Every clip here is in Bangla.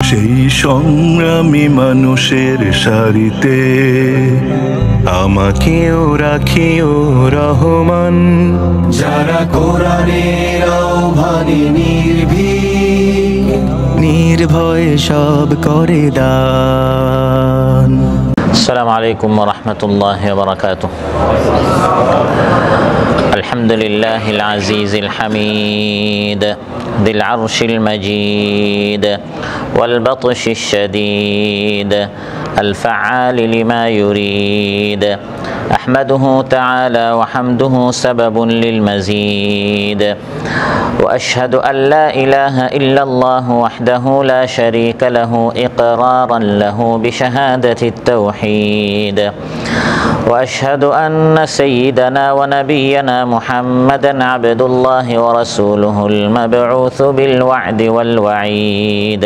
সেই সংগ্রামী মানুষের সারিতে আমাকেও রাখিও রহমান, যারা কোরআনের আহ্বানে নির্ভয়ে সব করে দান। আসসালামু আলাইকুম ওয়া রাহমাতুল্লাহি ওয়া বারাকাতুহু। আলহামদুলিল্লাহিল আজিজিল হামিদ যিল আরশিল মাজিদ ওয়াল বাতশিশ শাদীদ আল ফাআল লিমা ইউরিদ। أحمده تعالى وحمده سبب للمزيد، وأشهد أن لا إله إلا الله وحده لا شريك له إقرارا له بشهادة التوحيد، وأشهد أن سيدنا ونبينا محمدا عبد الله ورسوله المبعوث بالوعد والوعيد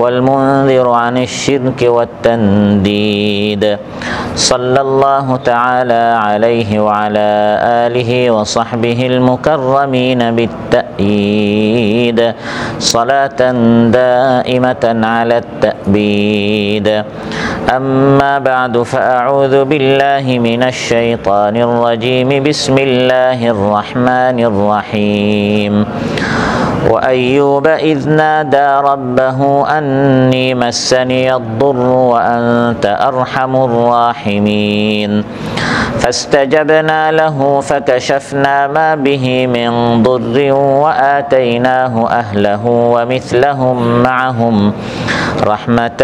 والمنذر عن الشرك والتنديد، صلى الله تعالى عليه وعلى آله وصحبه المكرمين بالتأييد صلاة دائمة على التأبيد. أما بعد فأعوذ بالله من الشيطان الرجيم. بسم الله الرحمن الرحيم. وأيوب إذ نادى ربه أني مسني الضر وأنت أرحم الراحمين، فاستجبنا له فكشفنا ما به من ضر وآتيناه أهله ومثلهم معهم رحمة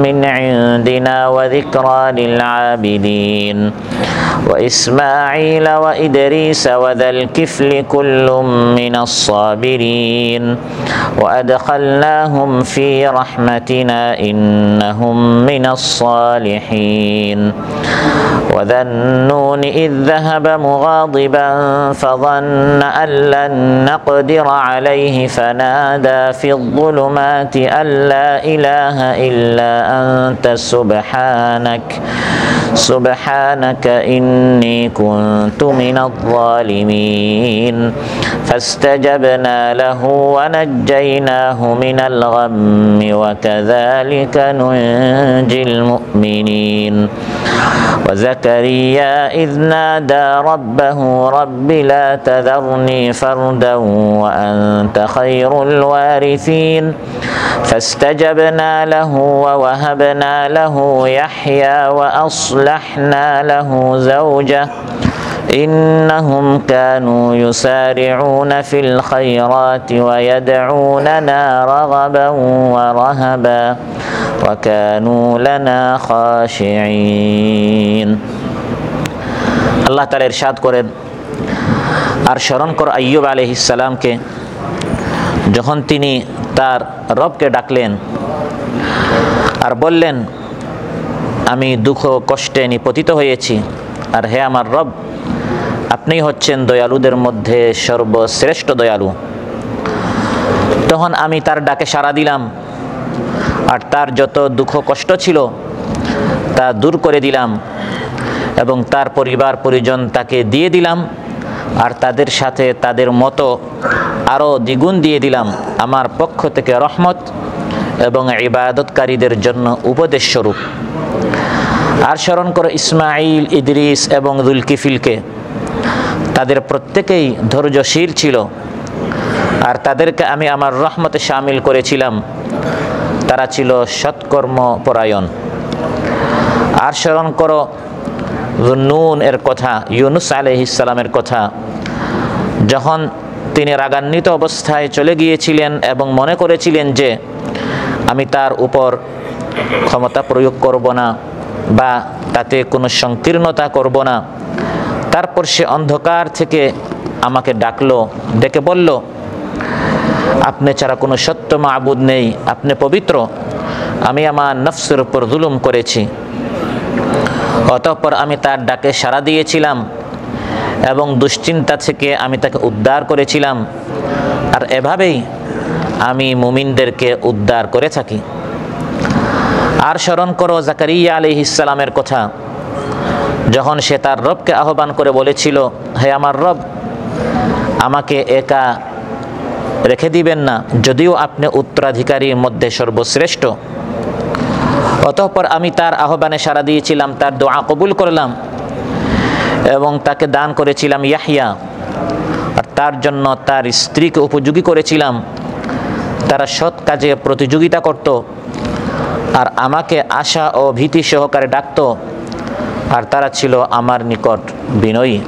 من عندنا وذكرى للعابدين، وإسماعيل وإدريس وذا الكفل كل من الصابرين، وأدخلناهم في رحمتنا إنهم من الصالحين. وذا النون إذ ذهب مغاضبا فظن أن لن نقدر عليه فنادى في الظلمات أن لا إله إلا أنت سبحانك إني كنت من الظالمين، فاستجبنا له ونجيناه من الغم وكذلك ننجي المؤمنين. وزكريا إذ نادى ربه رب لا تذرني فردا وأنت خير الوارثين، فاستجبنا له ووهبنا له يحيى وأصلحنا له زوجه إنهم كانوا يسارعون في الخيرات ويدعوننا رغبا ورهبا وكانوا لنا خاشعين। আল্লাহ তাআলা ইরশাদ করেন, আর স্মরণ কর আইয়ুব আলাইহিস সালামকে, যখন তিনি তার রবকে ডাকলেন আর বললেন, আমি দুঃখ কষ্টে নিপতিত হয়েছি, আর হে আমার রব, আপনি হচ্ছেন দয়ালুদের মধ্যে সর্বশ্রেষ্ঠ দয়ালু। তখন আমি তার ডাকে সাড়া দিলাম আর তার যত দুঃখ কষ্ট ছিল তা দূর করে দিলাম এবং তার পরিবার পরিজন তাকে দিয়ে দিলাম আর তাদের সাথে তাদের মতো আরও দ্বিগুণ দিয়ে দিলাম আমার পক্ষ থেকে রহমত এবং ইবাদতকারীদের জন্য উপদেশ স্বরূপ। আর স্মরণ করো ইসমাঈল, ইদ্রিস এবং যুলকিফিলকে, তাদের প্রত্যেকেই ধৈর্যশীল ছিল আর তাদেরকে আমি আমার রহমতে শামিল করেছিলাম, তারা ছিল সৎকর্মপরায়ণ। আর স্মরণ করো নুন এর কথা, ইউনুস আলাইহিস সালামের কথা, যখন তিনি রাগান্বিত অবস্থায় চলে গিয়েছিলেন এবং মনে করেছিলেন যে আমি তার উপর ক্ষমতা প্রয়োগ করব না বা তাতে কোনো সংকীর্ণতা করব না, তারপর সে অন্ধকার থেকে আমাকে ডাকলো, ডেকে বলল, আপনি ছাড়া কোনো সত্য মাবুদ নেই, আপনি পবিত্র, আমি আমার নফসের উপর জুলুম করেছি। অতঃপর আমি তার ডাকে সাড়া দিয়েছিলাম এবং দুশ্চিন্তা থেকে আমি তাকে উদ্ধার করেছিলাম, আর এভাবেই আমি মুমিনদেরকে উদ্ধার করে থাকি। আর স্মরণ করো জাকারিয়া আলাইহিস সালামের কথা, যখন সে তার রবকে আহ্বান করে বলেছিল, হে আমার রব, আমাকে একা রেখে দিবেন না, যদিও আপনি উত্তরাধিকারীর মধ্যে সর্বশ্রেষ্ঠ। অতঃপর আমি তার আহ্বানে সাড়া দিয়েছিলাম, তার দোয়া কবুল করলাম এবং তাকে দান করেছিলাম ইয়াহইয়া, আর তার জন্য তার স্ত্রীকে উপযোগী করেছিলাম। তারা সৎ কাজে প্রতিযোগিতা করত আর আমাকে আশা ও ভীতি সহকারে ডাকত, আর তারা ছিল আমার নিকট বিনয়ী।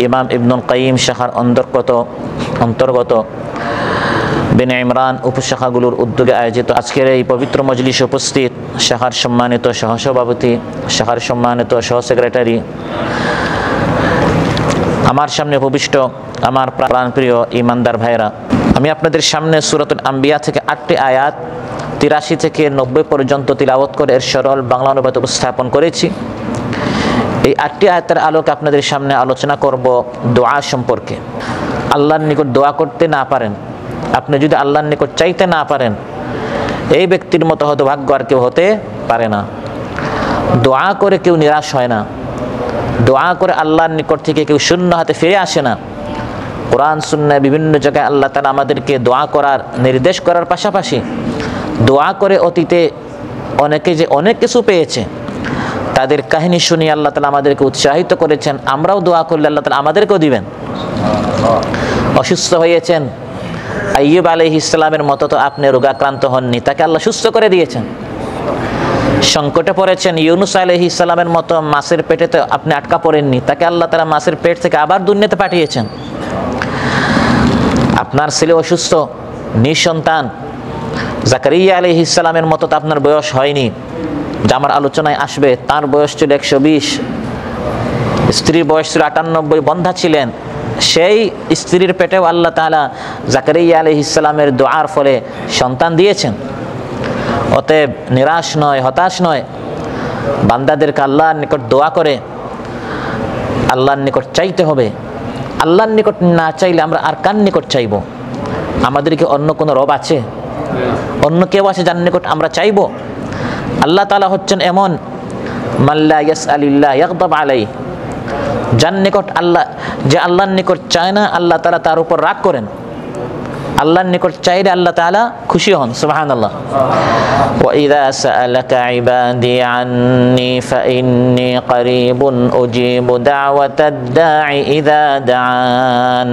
ইমাম ইবনুল কাইয়িম শাখার অন্তর্গত বেনে ইমরান উপশাখাগুলোর উদ্যোগে আয়োজিত আজকের এই পবিত্র মজলিসে উপস্থিত শাখার সম্মানিত সহসভাপতি, শাখার সম্মানিত সহ সেক্রেটারি, আমার সামনে উপবিষ্ট আমার প্রাণপ্রিয় ইমানদার ভাইরা, আমি আপনাদের সামনে সূরাতুল আম্বিয়া থেকে 8টি আয়াত 83 থেকে 90 পর্যন্ত তিলাওয়াত করে এর সরল বাংলা অনুবাদ উপস্থাপন করেছি। এই 8টি আয়াতের আলোকে আপনাদের সামনে আলোচনা করব দোয়া সম্পর্কে। আল্লাহর নিকট দোয়া করতে না পারেন, আপনি যদি আল্লাহর নিকট চাইতে না পারেন, এই ব্যক্তির মতো হতভাগ্য আর কেউ হতে পারে না। দোয়া করে কেউ নিরাশ হয় না, দোয়া করে আল্লাহর নিকট থেকে কেউ শূন্য হাতে ফিরে আসে না। কোরআন সুন্নাহ বিভিন্ন জায়গায় আল্লাহ তাআলা আমাদেরকে দোয়া করার নির্দেশ করার পাশাপাশি দোয়া করে অতীতে অনেকে যে অনেক কিছু পেয়েছে তাদের কাহিনী শুনিয়ে আল্লাহ তাআলা আমাদেরকে উৎসাহিত করেছেন, আমরাও দোয়া করলে আল্লাহ তাআলা আমাদেরকেও দিবেন। অসুস্থ হয়েছেন, আইয়ুব আলাইহিস সালামের মতো তো আপনি রোগাক্রান্ত হননি, তাকে আল্লাহ সুস্থ করে দিয়েছেন। সংকটে পড়েছেন, ইউনুস আলাইহিস সালামের মতো মাছের পেটেতে আপনি আটকা পড়েননি, তাকে আল্লাহ তাআলা মাছের পেট থেকে আবার দুনিয়াতে পাঠিয়েছেন। আপনার ছেলে অসুস্থ, নিঃসন্তান, জাকারিয়া আলাইহিস সালামের মতো তো আপনার বয়স হয়নি, যা আমার আলোচনায় আসবে। তার বয়স ছিল 120, স্ত্রীর বয়স ছিল 98, বন্ধা ছিলেন। সেই স্ত্রীর পেটেও আল্লাহ তাআলা জাকারিয়া আলাইহিস সালামের দোয়ার ফলে সন্তান দিয়েছেন। অতএব নিরাশ নয়, হতাশ নয়, বান্দাদেরকে আল্লাহর নিকট দোয়া করে আল্লাহর নিকট চাইতে হবে। আল্লাহর নিকট না চাইলে আমরা আর কার নিকট চাইব? আমাদের কি অন্য কোনো রব আছে? অন্য কেউ আছে যার নিকট আমরা চাইব? আল্লাহ তাআলা হচ্ছেন এমন মাল্লা ইয়াসআলিল্লাহ ইয়াগদাব আলাইহি, যার নিকট আল্লাহ, যে আল্লাহর নিকট চায় না আল্লাহ তাআলা তার উপর রাগ করেন। আল্লাহর নিকট চাইলে আল্লাহ তাআলা খুশি হন। সুবহানাল্লাহ। ওয়া ইযা সাআলাকা ইবাদি আন্নী ফাইন্নী করিবুন উজিবু দাওয়াতাদ দাঈ ইযা দাআন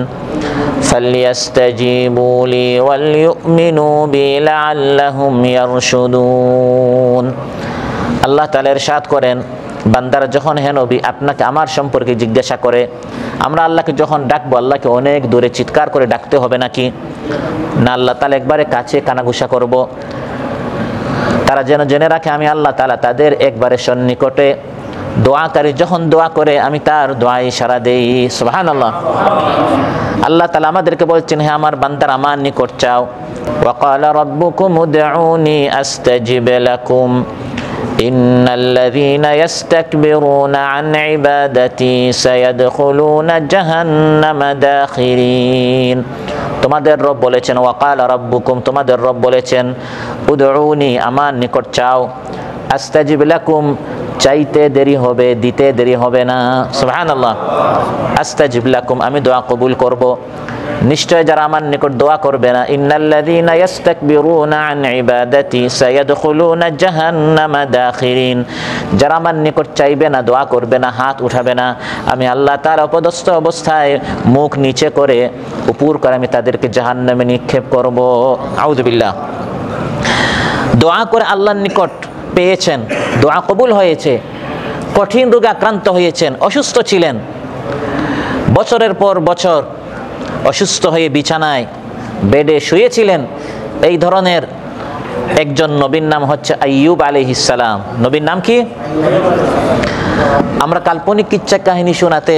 ফালইস্তাজিবু লি ওয়াল ইউমিনু বি লাআল্লাহুম ইয়ারশুদুন। আল্লাহ তাআলা ইরশাদ করেন, বান্দারা যখন হে নবী আপনাকে আমার সম্পর্কে জিজ্ঞাসা করে, আমরা আল্লাহকে যখন ডাকবো, আল্লাহকে অনেক দূরে চিৎকার করে ডাকতে হবে নাকি? না, আল্লাহ তাআলা একবারে কাছে কানাঘুষা করব। তারা যেন জেনে রাখে আমি আল্লাহ তাআলা তাদের একবারে সন্নিকটে। দোয়াকারী যখন দোয়া করে আমি তার দোয়ায় সাড়া দেই। সুবহানাল্লাহ। আল্লাহ তাআলা আমাদেরকে বলছেন, হে আমার বান্দারা আমার নিকট চাও। ওয়া ক্বালা রাব্বুকুম উদউনি আস্তাজিব লাকুম ইন্নাল্লাযীনা ইস্তাকবিরুনা আন ইবাদাতি সায়াদখুলুনা জাহান্নামা দাখিরিন। তোমাদের রব বলেছেন, ওয়া ক্বালা রাব্বুকুম, তোমাদের রব বলেছেন, উদউনি, আমার নিকট চাও, আস্তাজিব লাকুম, চাইতে দেরি হবে, দিতে দেরি হবে না। সুবহানাল্লাহ। আস্তাজিব লাকুম, আমি দোয়া কবুল করব। নিশ্চয় যারা আমার নিকট দোয়া করবে না, ইন্নাল্লাযীনা ইস্তাকবিরুনা আন ইবাদাতি সায়াদখুলুনা জাহান্নামা দাখিরিন, যারা আমার নিকট চাইবে না, দোয়া করবে না, হাত উঠাবে না, আমি আল্লাহ তাআলা অপদস্থ অবস্থায় মুখ নিচে করে উপর করে আমি তাদেরকে জাহান্নামে নিক্ষেপ করব। আউযু বিল্লাহ। দোয়া করে আল্লাহর নিকট পেয়েছেন, দোয়া কবুল হয়েছে, কঠিন রোগে আক্রান্ত হয়েছেন, অসুস্থ ছিলেন, বছরের পর বছর অসুস্থ হয়ে বিছানায় বেডে শুয়েছিলেন, এই ধরনের একজন নবীর নাম হচ্ছে আইয়ুব আলাইহিস সালাম। নবীর নাম কি? আমরা কাল্পনিক কিচ্ছা কাহিনী শোনাতে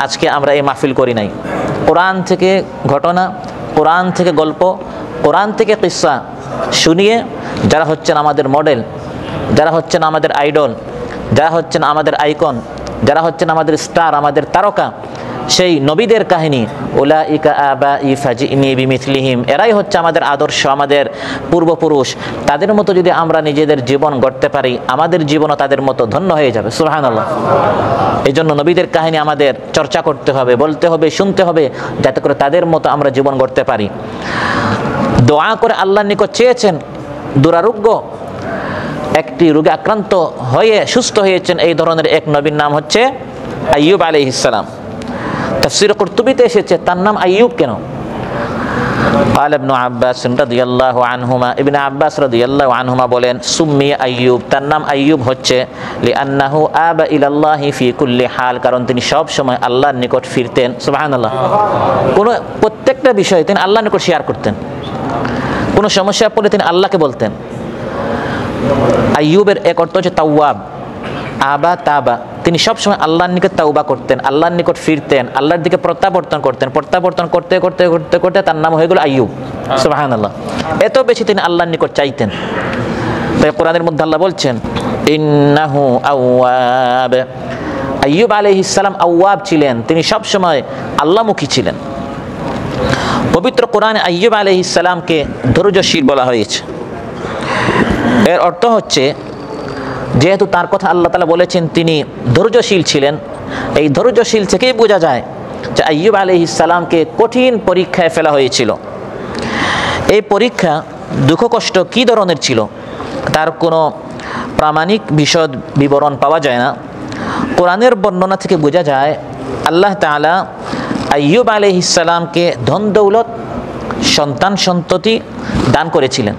আজকে আমরা এই মাহফিল করি নাই। কোরআন থেকে ঘটনা, কোরআন থেকে গল্প, কোরআন থেকে কিসসা শুনিয়ে যারা হচ্ছেন আমাদের মডেল, যারা হচ্ছেন আমাদের আইডল, যারা হচ্ছেন আমাদের আইকন, যারা হচ্ছেন আমাদের স্টার, আমাদের তারকা, সেই নবীদের কাহিনী, উলাইকা আবাই ফাজিনি বিমিথলিহিম, এরাই হচ্ছে আমাদের আদর্শ, আমাদের পূর্বপুরুষ, তাদের মতো যদি আমরা নিজেদের জীবন গড়তে পারি আমাদের জীবনও তাদের মতো ধন্য হয়ে যাবে। সুবহানাল্লাহ। এই জন্য নবীদের কাহিনী আমাদের চর্চা করতে হবে, বলতে হবে, শুনতে হবে, যাতে করে তাদের মতো আমরা জীবন গড়তে পারি। দোয়া করে আল্লাহর নিকট চেয়েছেন দুরারোগ্য, একটি রোগে আক্রান্ত হয়ে সুস্থ হয়েছেন এই ধরনের এক নবীর নাম হচ্ছে আইয়ুব আলাইহিস সালাম। তাফসীর কুরতুবীতে এসেছে তার নাম আইয়ুব কেন? قال ابن عباس رضي الله عنهما, ইবনে আব্বাস রাদিয়াল্লাহু আনহুমা বলেন, সুম্মি আইয়ুব, তার নাম আইয়ুব হচ্ছে লিআন্নাহু আবা ইলাল্লাহি ফি কুল্লি হাল, কারণ তিনি সব সময় আল্লাহর নিকট ফিরতেন। সুবহানাল্লাহ। কোনো প্রত্যেকটা বিষয় তিনি আল্লাহর নিকট শেয়ার করতেন, কোনো সমস্যা পড়লে তিনি আল্লাহকে বলতেন। আইয়ুবের এক অর্থ হচ্ছে তাওয়াব, আবা তাবা, তিনি সবসময় আল্লাহর নিকট তাওবা করতেন, আল্লাহর নিকট ফিরতেন, আল্লাহর দিকে প্রত্যাবর্তন করতেন, প্রত্যাবর্তন করতে করতে করতে করতে তার নাম হয়ে গেল আইয়ুব। সুবহানাল্লাহ। এত বেশি তিনি আল্লাহর নিকট চাইতেন। তাই কোরআনের মধ্যে আল্লাহ বলছেন ইন্নাহু আওয়াব, আইয়ুব আলাইহিস সালাম আওয়াব ছিলেন, তিনি সবসময় আল্লাহমুখী ছিলেন। পবিত্র কোরআনে আইয়ুব আলাইহিস সালামকে ধৈর্যশীল বলা হয়েছে। এর অর্থ হচ্ছে যেহেতু তার কথা আল্লাহ তাআলা বলেছেন তিনি ধৈর্যশীল ছিলেন, এই ধৈর্যশীল থেকেই বোঝা যায় যে আইয়ুব আলাইহিস সালামকে কঠিন পরীক্ষায় ফেলা হয়েছিল। এই পরীক্ষা দুঃখ কষ্ট কী ধরনের ছিল তার কোনো প্রামাণিক বিশদ বিবরণ পাওয়া যায় না। কোরআনের বর্ণনা থেকে বোঝা যায় আল্লাহ তাআলা আইয়ুব আলাইহিস সালামকে ধন দৌলত, সন্তান সন্ততি দান করেছিলেন।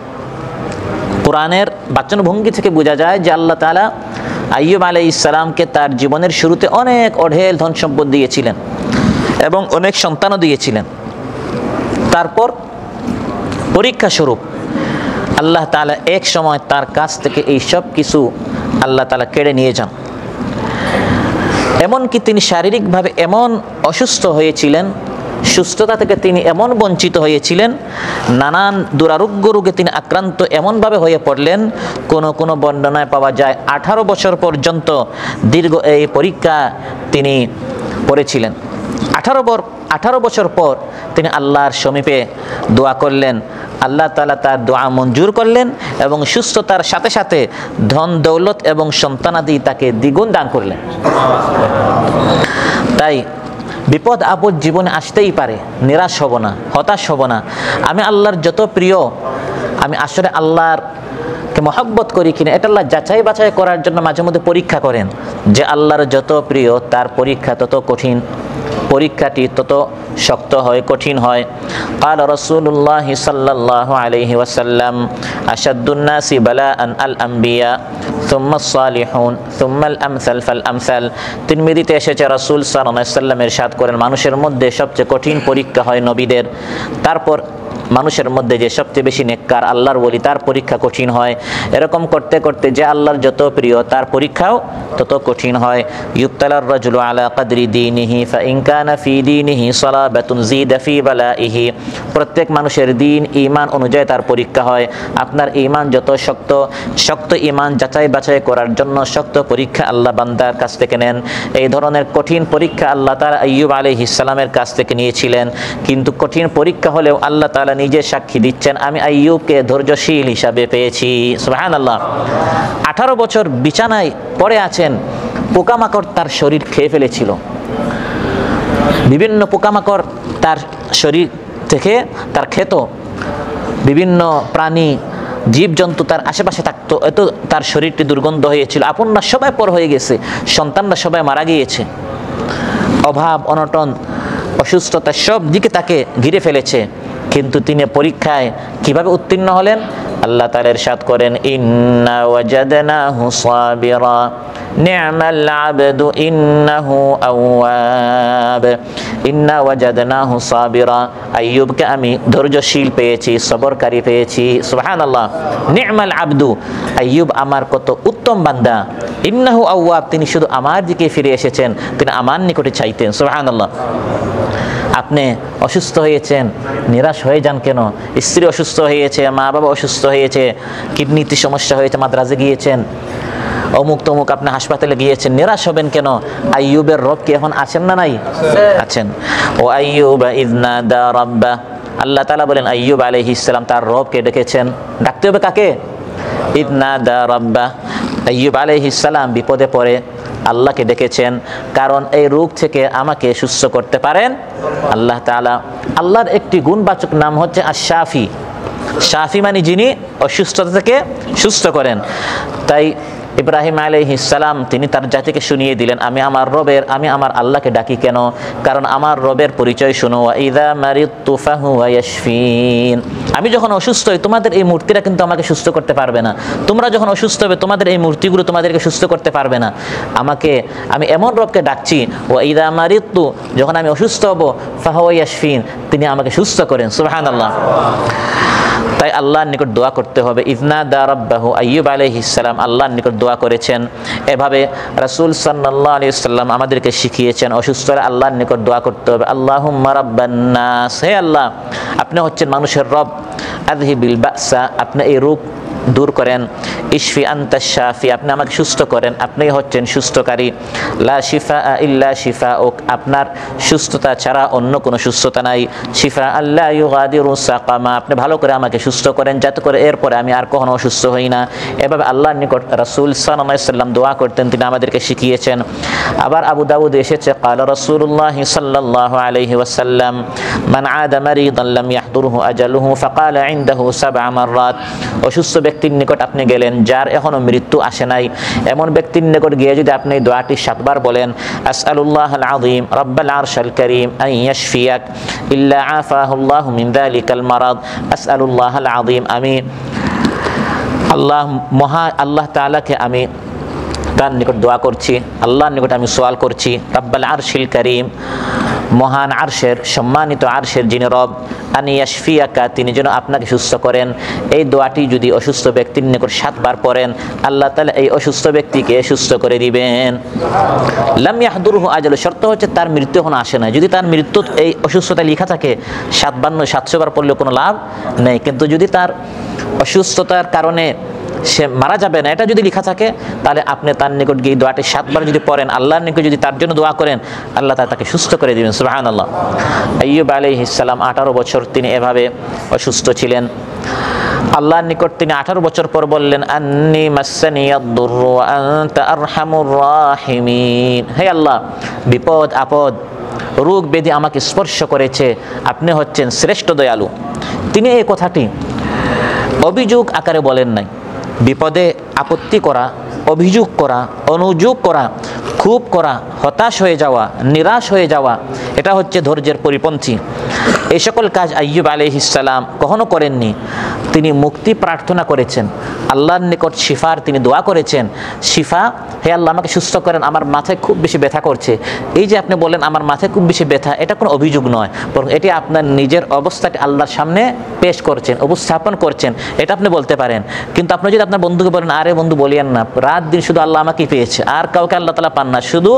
কোরআনের বাচনভঙ্গি থেকে বোঝা যায় যে আল্লাহ তাআলা আইয়ুব আলাইহিস সালামকে তার জীবনের শুরুতে অনেক অঢেল ধন সম্পদ দিয়েছিলেন এবং অনেক সন্তানও দিয়েছিলেন। তারপর পরীক্ষা স্বরূপ আল্লাহ তাআলা এক সময় তার কাছ থেকে এই সব কিছু আল্লাহ তাআলা কেড়ে নিয়ে যান। এমনকি তিনি শারীরিকভাবে এমন অসুস্থ হয়েছিলেন, সুস্থতা থেকে তিনি এমন বঞ্চিত হয়েছিলেন, নানান দুরারোগ্য রোগে তিনি আক্রান্ত এমনভাবে হয়ে পড়লেন, কোনো বর্ণনায় পাওয়া যায় 18 বছর পর্যন্ত দীর্ঘ এই পরীক্ষা তিনি পড়েছিলেন। 18 বছর পর তিনি আল্লাহর সমীপে দোয়া করলেন, আল্লাহ তাআলা তার দোয়া মঞ্জুর করলেন এবং সুস্থতার সাথে সাথে ধন দৌলত এবং সন্তানাদি তাকে দ্বিগুণ দান করলেন। তাই বিপদ আপদ জীবনে আসতেই পারে, নিরাশ হব না, হতাশ হব না। আমি আল্লাহর যত প্রিয়, আমি আসলে আল্লাহরকে মহব্বত করি কিনা এটা আল্লাহ যাচাই বাছাই করার জন্য মাঝে মধ্যে পরীক্ষা করেন। যে আল্লাহর যত প্রিয় তার পরীক্ষা তত কঠিন, পরীক্ষাটি তত শক্ত হয়, কঠিন হয়। قال رسول الله صلى الله عليه وسلم أشد الناس بلاء الأنبياء ثم الصالحون ثم الأمثل فالأمثل। তিরমিজিতে এসেছে রাসূল সাল্লাল্লাহু আলাইহি ওয়াসাল্লাম ইরশাদ করেন, মানুষের মধ্যে সবচেয়ে কঠিন পরীক্ষা হয় নবীদের, তারপর মানুষের মধ্যে যে সবচেয়ে বেশি নেককার আল্লাহর ওলি তার পরীক্ষা কঠিন হয়। এরকম করতে করতে যে আল্লাহর যত প্রিয় তার পরীক্ষাও তত কঠিন হয়। ইউবতালার রাজুলু আলা কদরি দীনিহি ফাইন কানা ফি দীনিহি সালাবাতুন জিদা ফি বালাইহি। প্রত্যেক মানুষের দিন ঈমান অনুযায়ী তার পরীক্ষা হয়। আপনার ঈমান যত শক্ত, শক্ত ঈমান যাচাই বাছাই করার জন্য শক্ত পরীক্ষা আল্লাহ বান্দার কাছ থেকে নেন। এই ধরনের কঠিন পরীক্ষা আল্লাহ তাআলা আইয়ুব আলাইহিস সালামের কাছ থেকে নিয়েছিলেন। কিন্তু কঠিন পরীক্ষা হলেও আল্লাহ তাআলা নিজে সাক্ষী দিচ্ছেন, আমি আইয়ুবকে ধৈর্যশীল হিসাবে পেয়েছি। সুবহানাল্লাহ। 18 বছর বিছানায় পড়ে আছেন, পোকামাকড় তার শরীর খেয়ে ফেলেছিল, বিভিন্ন পোকামাকড় তার শরীর থেকে তার খেত, বিভিন্ন প্রাণী জীবজন্তু তার আশেপাশে থাকতো, এত তার শরীরটি দুর্গন্ধ হয়েছিল। আপনরা সবাই পর হয়ে গেছে, সন্তানরা সবাই মারা গিয়েছে, অভাব অনটন অসুস্থতা সব দিকে তাকে ঘিরে ফেলেছে। কিন্তু তিনি পরীক্ষায় কিভাবে উত্তীর্ণ হলেন? আল্লাহ তাআলা ইরশাদ করেন, ইন্না ওয়াজাদনাহু সাবিরা নি'মাল আবদু ইন্নাহু আওয়াব। ইন্না ওয়াজাদনাহু সাবিরা, আইয়ুবকে আমি ধৈর্যশীল পেয়েছি, সবরকারী পেয়েছি। সুবহানাল্লাহ। নি'মাল আবদু, আইয়ুব আমার কত উত্তম বান্দা। ইন্নাহু আওয়াব, তিনি শুধু আমার দিকে ফিরে এসেছেন, তিনি আমার নিকটে চাইতেন। সুবহানাল্লাহ। আপনি অসুস্থ হয়েছেন, নিরাশ হয়ে যান কেন? স্ত্রী অসুস্থ হয়েছে, মা বাবা অসুস্থ হয়েছে, কিডনিতে সমস্যা হয়েছে, মাদ্রাজে গিয়েছেন, অমুক তমুক আপনি হাসপাতালে গিয়েছেন, নিরাশ হবেন কেন? আইয়ুবের রব কি এখন আছেন না নাই? আছেন। ও আইয়ুব ইয নাদা রাব্বা, আল্লাহ তাআলা বলেন আইয়ুব আলাইহিস সালাম তার রবকে ডেকেছেন। ডাকতে হবে কাকে? ইয নাদা রাব্বা, আইয়ুব আলাইহিস সালাম বিপদে পড়ে আল্লাহকে ডেকেছেন, কারণ এই রোগ থেকে আমাকে সুস্থ করতে পারেন আল্লাহ তাআলা। আল্লাহর একটি গুণবাচক নাম হচ্ছে আশ-শাফি। শাফি মানে যিনি অসুস্থতা থেকে সুস্থ করেন। তাই ইব্রাহিম আলাইহিস সালাম তিনি তার জাতিকে শুনিয়ে দিলেন, আমি আমার আল্লাহকে ডাকি কেন? কারণ আমার রবের পরিচয় শুনো, ওয়া ইযা মারিদতু ফাহুয়া ইয়াশফিন। আমি যখন অসুস্থ হই তোমাদের এই মূর্তিরা কিন্তু আমাকে সুস্থ করতে পারবে না। তোমরা যখন অসুস্থ হবে তোমাদের এই মূর্তিগুলো তোমাদেরকে সুস্থ করতে পারবে না। আমি এমন রবকে ডাকছি, ওয়া ইযা মারিদতু, যখন আমি অসুস্থ হব, ফাহুয়া ইয়াশফিন, তিনি আমাকে সুস্থ করেন। সুবহানাল্লাহ। তাই আল্লাহর নিকট দোয়া করতে হবে। ইয নাদা রাব্বাহু, আইয়ুব আলাইহিস সালাম আল্লাহর নিকট দোয়া করেছেন। এভাবে রাসূল সাল্লাল্লাহু আলাইহি ওয়াসাল্লাম আমাদেরকে শিখিয়েছেন অসুস্থরা আল্লাহর নিকট দোয়া করতে হবে। আল্লাহুম্মা রাব্বান নাস, হে আল্লাহ আপনি হচ্ছেন মানুষের রব। আযহিবিল বাসা, আপনি এই রোগ দূর করেন। ইশফি আনতাশ শাফি, আপনি আমাকে সুস্থ করেন, আপনি হচ্ছেন সুস্থকারী। লা শিফাআ ইল্লা শিফাউক, আপনার সুস্থতা ছাড়া অন্য কোনো সুস্থতা নাই। শিফা আল্লা ইউগাদিরু সাকামা, আপনি ভালো করে আমাকে সুস্থ করেন যাতে করে এরপরে আমি আর কখনো অসুস্থ হই না। এভাবে আল্লাহর নিকট রাসূল সাল্লাল্লাহু আলাইহি ওয়াসাল্লাম দোয়া করতেন, তিনি আমাদেরকে শিখিয়েছেন। আবার আবু দাউদে এসেছে, ক্বালা রাসূলুল্লাহ সাল্লাল্লাহু আলাইহি ওয়াসাল্লাম মান আদা মারিদান লাম ইয়াহদুরহু আজালুহু ফাকালা ইনদাহু সাবআ মাররাত, অসুস্থ ব্যক্তির নিকট আপনি গেলেন যার এখনো মৃত্যু আসে নাই, এমন ব্যক্তির নিকট গিয়ে যদি আপনি এই দোয়াটি 7 বার বলেন, আসআলুল্লাহাল আযীম রাব্বাল আরশিল কারীম আন ইয়াশফিয়াক ইল্লা আফাহুল্লাহু মিন যালিকাল মারাদ, আসআলুল্লাহাল আযীম, আমি আল্লাহ তাআলাকে আমি তার নিকট দোয়া করছি, আল্লাহর নিকট আমি সওয়াল করছি, রাব্বাল আরশিল কারীম, মহান আরশের সম্মানিত আরশের যিনি রব, আনি ইয়াশফিয়াকা, তিনি যেন আপনাকে সুস্থ করেন। এই দোয়াটি যদি অসুস্থ ব্যক্তির নিকট 7 বার পড়েন, আল্লাহ তাআলা এই অসুস্থ ব্যক্তিকে সুস্থ করে দিবেন। লাম ইয়াহদুরহু আজালু, শর্ত হচ্ছে তার মৃত্যু এখনো আসে না। যদি তার মৃত্যু এই অসুস্থতা লেখা থাকে 700 বার পড়লে কোনো লাভ নেই, কিন্তু যদি তার অসুস্থতার কারণে সে মারা যাবে না এটা যদি লেখা থাকে, তাহলে আপনি তার নিকট গিয়ে দোয়াটি 7 বার যদি পড়েন, আল্লাহর নিকট যদি তার জন্য দোয়া করেন, আল্লাহ তাআলা তাকে সুস্থ করে দিবেন। সুবহানাল্লাহ। আইয়ুব আলাইহিস সালাম 18 বছর তিনি এভাবে অসুস্থ ছিলেন। আল্লাহর নিকট তিনি 18 বছর পর বললেন, আন্নী মাসসানিয়াদ-দুররু ওয়া আনতা আরহামুর রাহিমিন, হে আল্লাহ বিপদ আপদ রোগ ব্যাধি আমাকে স্পর্শ করেছে, আপনি হচ্ছেন শ্রেষ্ঠ দয়ালু। তিনি এই কথাটি অভিযোগ আকারে বলেন নাই। বিপদে আপত্তি করা, অভিযোগ করা, অনুযোগ করা, খুব করা, হতাশ হয়ে যাওয়া, নিরাশ হয়ে যাওয়া, এটা হচ্ছে ধৈর্যের পরিপন্থী। এই সকল কাজ আইয়ুব আলাইহিস সালাম কখনো করেননি। তিনি মুক্তি প্রার্থনা করেছেন, আল্লাহর নিকট শিফার তিনি দোয়া করেছেন। শিফা, হে আল্লাহ আমাকে সুস্থ করেন, আমার মাথায় খুব বেশি ব্যথা করছে। এই যে আপনি বলেন আমার মাথায় খুব বেশি ব্যথা, এটা কোনো অভিযোগ নয়, বরং এটি আপনার নিজের অবস্থাটি আল্লাহর সামনে পেশ করছেন, উপস্থাপন করছেন, এটা আপনি বলতে পারেন। কিন্তু আপনি যদি আপনার বন্ধুকে বলেন, আরে বন্ধু বলিয়েন না, রাত দিন শুধু আল্লাহ আমাকেই পেয়েছে, আর কাউকে আল্লাহ তাআলা পান না, শুধু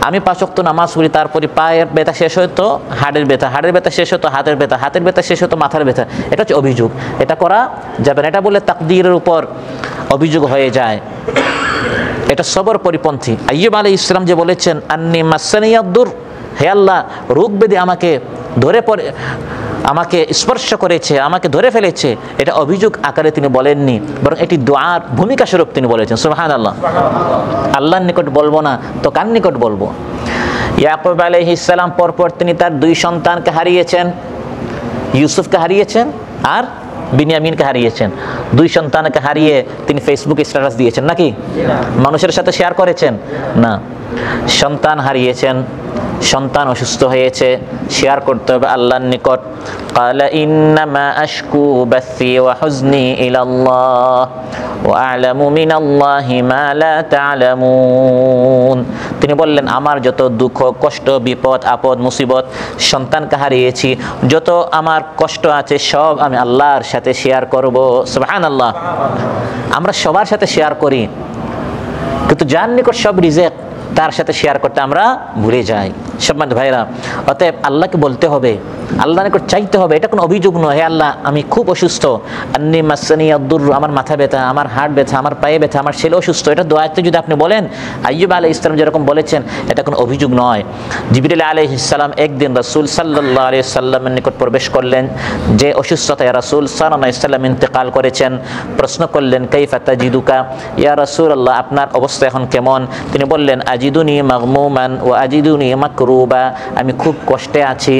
আমি 5 ওয়াক্ত নামাজ পড়ি, তারপরে পায়ের ব্যথা শেষ হয়তো হাড়ের ব্যথা, হাড়ের ব্যথা শেষ হতো হাতের ব্যথা, হাতের ব্যথা শেষ হতো মাথার ব্যথা, এটা হচ্ছে অভিযোগ। এটা করা যাবে না, এটা বলে তাকদীরের উপর অভিযোগ হয়ে যায়, এটা সবর পরিপন্থী। আইয়ুব আলাইহিস সালাম যে বলেছেন, আন্নী মাসসানিয়াদ-দুর, হে আল্লাহ রোগ ব্যাধি আমাকে স্পর্শ করেছে, আমাকে ধরে ফেলেছে, এটা অভিযোগ আকারে তিনি বলেননি, বরং এটি দোয়ার ভূমিকা স্বরূপ তিনি বলেছেন। সুবহানাল্লাহ। আল্লাহর নিকট বলবো না তো কার নিকট বলবো? ইয়াকুব আলাইহিস সালাম পরপর তিনি তার 2 সন্তানকে হারিয়েছেন, ইউসুফকে হারিয়েছেন আর বিনিয়ামিনকে হারিয়েছেন। 2 সন্তানকে হারিয়ে তিনি ফেসবুকে স্ট্যাটাস দিয়েছেন নাকি? মানুষের সাথে শেয়ার করেছেন না। সন্তান হারিয়েছেন, সন্তান অসুস্থ হয়েছে, শেয়ার করতে হবে আল্লাহর নিকট। ক্বালা ইন্নামা আশকু বাসি ওয়া হুজনি ইলাল্লাহ ওয়া আ'লামু মিনাল্লাহি মা লা তা'লামুন, তিনি বললেন আমার যত দুঃখ কষ্ট বিপদ আপদ মুসিবত, সন্তানকে হারিয়েছি, যত আমার কষ্ট আছে সব আমি আল্লাহর সাথে শেয়ার করব। সুবহানাল্লাহ। আমরা সবার সাথে শেয়ার করি, কিন্তু যার নিকট সব রিজেক, তার সাথে শেয়ার করতে আমরা ভুলে যাই। সম্মানিত ভাইরা, অতএব আল্লাহকে বলতে হবে, আল্লাহর নিকট চাইতে হবে। এটা কোনো অভিযোগ নয়, হে আল্লাহ আমি খুব অসুস্থ, আন্নি মাসানি আদ-দুর, আমার মাথা ব্যথা, আমার হাড় ব্যথা, আমার পায়ে ব্যথা, আমার ছেলে অসুস্থ। এটা দোয়াতে যদি আপনি বলেন, আইয়ুব আলাইহিস সালাম যেরকম বলেছেন, এটা কোনো অভিযোগ নয়। জিবরিল আলাইহিস সালাম একদিন রাসূল সাল্লাল্লাহু আলাইহি সাল্লামের নিকট প্রবেশ করলেন, যে অসুস্থতায় রাসূল সাল্লাল্লাহু আলাইহি সাল্লাম ইন্তেকাল করেছেন। প্রশ্ন করলেন, কাইফা তাজিদুকা ইয়া রাসূলুল্লাহ, আপনার অবস্থা এখন কেমন? তিনি বললেন, আজিদুনি মাগমুমান ওয়া আজিদুনি মাকরুবা, আমি খুব কষ্টে আছি।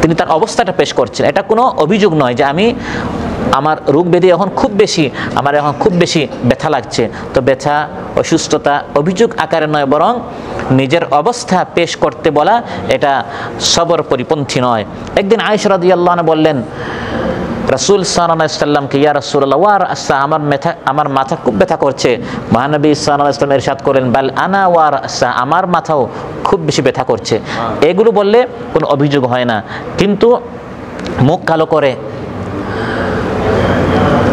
তিনি তার অবস্থাটা পেশ করছেন। এটা কোনো অভিযোগ নয় যে আমার রোগ ব্যাধি এখন খুব বেশি, আমার এখন খুব বেশি ব্যথা লাগছে। তো ব্যথা, অসুস্থতা অভিযোগ আকারে নয়, বরং নিজের অবস্থা পেশ করতে বলা, এটা সবর পরিপন্থী নয়। একদিন আয়েশা রাদিয়াল্লাহু আনহা বললেন রাসূল সাল্লাল্লাহু আলাইহি সাল্লামকে, ইয়া রাসূলুল্লাহ ওয়া রাসা, আমার মাথা খুব ব্যথা করছে। মহানবী সাল্লাল্লাহু আলাইহি সাল্লাম ইরশাদ করেন, বাল আনা ওয়া রাসা, আমার মাথাও খুব বেশি ব্যথা করছে। এগুলো বললে কোনো অভিযোগ হয় না, কিন্তু মুখ কালো করে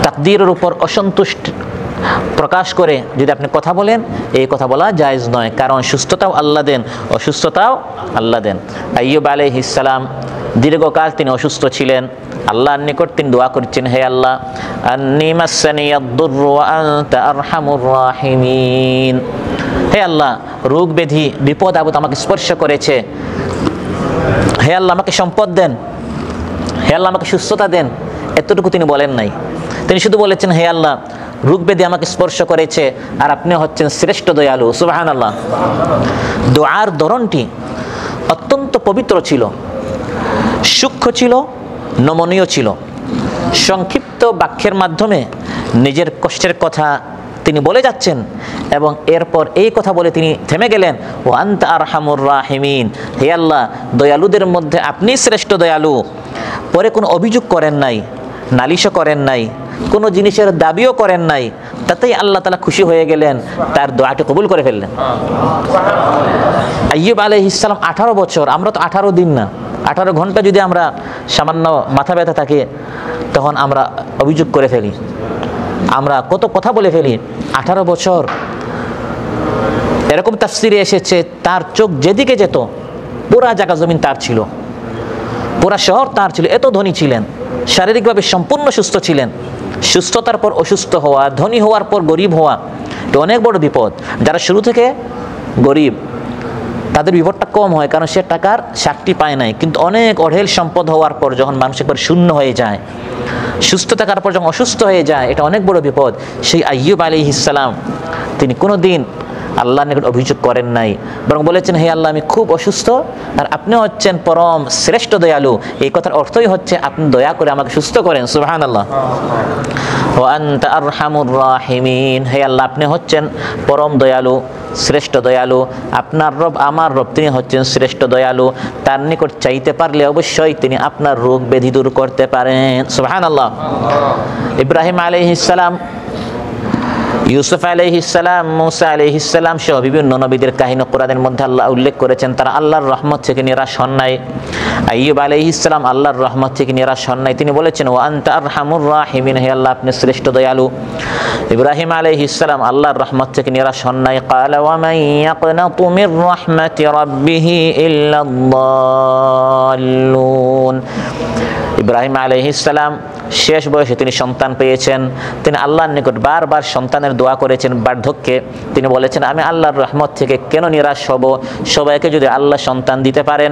তাকদীরের উপর অসন্তুষ্ট প্রকাশ করে যদি আপনি কথা বলেন, এই কথা বলা জায়েজ নয়। কারণ সুস্থতাও আল্লাহ দেন, অসুস্থতাও আল্লাহ দেন। আইয়ুব আলাইহিস সালাম দীর্ঘকাল তিনি অসুস্থ ছিলেন। আল্লাহর নিকট তিনি দোয়া করছেন, হে আল্লাহ, আন্নী মাসানি আদ-দুর ওয়া আনতা আরহামুর রাহিমিন, হে আল্লাহ, রোগ ব্যাধি বিপদ আপদ আমাকে স্পর্শ করেছে। হে আল্লাহ, আমাকে সম্পদ দেন, হে আল্লাহ, আমাকে সুস্থতা দেন। এতটুকু তিনি বলেন নাই। তিনি শুধু বলেছেন, হে আল্লাহ, রোগ ব্যাধি আমাকে স্পর্শ করেছে, আর আপনি হচ্ছেন শ্রেষ্ঠ দয়ালু। সুবহানাল্লাহ। দোয়ার ধরনটি অত্যন্ত পবিত্র ছিল, সূক্ষ্ম ছিল, নমনীয় ছিল। সংক্ষিপ্ত বাক্যের মাধ্যমে নিজের কষ্টের কথা তিনি বলে যাচ্ছেন, এবং এরপর এই কথা বলে তিনি থেমে গেলেন, ও আনতা আরহামুর রাহিমিন, হে আল্লাহ, দয়ালুদের মধ্যে আপনি শ্রেষ্ঠ দয়ালু। পরে কোনো অভিযোগ করেন নাই, নালিশও করেন নাই, কোনো জিনিসের দাবিও করেন নাই। তাতেই আল্লাহ তাআলা খুশি হয়ে গেলেন, তার দোয়াটি কবুল করে ফেললেন। আইয়ুব আলাইহিস সালাম 18 বছর, আমরা তো 18 দিন না, 18 ঘন্টা যদি আমরা সামান্য মাথা ব্যথা থাকে, তখন আমরা অভিযোগ করে ফেলি, আমরা কত কথা বলে ফেলি। 18 বছর, এরকম তাফসিরে এসেছে, তার চোখ যেদিকে যেত পুরা জায়গা জমিন তার ছিল, পুরা শহর তার ছিল, এত ধনী ছিলেন, শারীরিকভাবে সম্পূর্ণ সুস্থ ছিলেন। সুস্থতার পর অসুস্থ হওয়া, ধনী হওয়ার পর গরিব হওয়া, এটা অনেক বড় বিপদ। যারা শুরু থেকে গরিব তাদের বিপদটা কম হয়, কারণ সে টাকার সাক্ষী পায় নাই। কিন্তু অনেক অঢেল সম্পদ হওয়ার পর যখন মানুষ একবার শূন্য হয়ে যায়, সুস্থ থাকার পর যখন অসুস্থ হয়ে যায়, এটা অনেক বড় বিপদ। সেই আইয়ুব আলাইহিস সালাম তিনি কোনোদিন আল্লাহর নিকট অভিযোগ করেন নাই, বরং বলেছেন, হে আল্লাহ, আমি খুব অসুস্থ, আর আপনি হচ্ছেন পরম শ্রেষ্ঠ দয়ালু। এই কথার অর্থই হচ্ছে আপনি দয়া করে আমাকে সুস্থ করেন। সুবহানাল্লাহ। ওয়া আনতা আরহামুর রাহিমিন, হে আল্লাহ, আপনি হচ্ছেন পরম দয়ালু, শ্রেষ্ঠ দয়ালু। আপনার রব, আমার রব, তিনি হচ্ছেন শ্রেষ্ঠ দয়ালু। তার নিকট চাইতে পারলে অবশ্যই তিনি আপনার রোগ ব্যাধি দূর করতে পারেন। সুবহানাল্লাহ। ইব্রাহিম আলাইহিস সালাম, ইউসুফ আলাইহিস সালাম, মুসা আলাইহিস সালাম সহ বিভিন্ন নবীদের কাহিনী কোরআনের মধ্যে আল্লাহ উল্লেখ করেছেন। তারা আল্লাহর রহমত থেকে নিরাশ হন নাই। আইয়ুব আলাইহিস সালাম আল্লাহর রহমত থেকে নিরাশ হন নাই। তিনি বলেছেন, ওয়া আনতা আরহামুর রাহিমিন, হে আল্লাহ, আপনি শ্রেষ্ঠ দয়ালু। ইব্রাহিম আলাইহিস সালাম আল্লাহর রহমত থেকে নিরাশ হন নাই। ক্বালা ওয়া মান ইয়াকনাতু মির রাহমাতি রাব্বিহি ইল্লাদ-দাল্লুন। ইব্রাহিম আলাইহিস সালাম শেষ বয়সে তিনি সন্তান পেয়েছেন। তিনি আল্লাহর নিকট বারবার সন্তানের দোয়া করেছেন। বার্ধক্যে তিনি বলেছেন, আমি আল্লাহর রহমত থেকে কেন নিরাশ হব? সবাইকে যদি আল্লাহ সন্তান দিতে পারেন,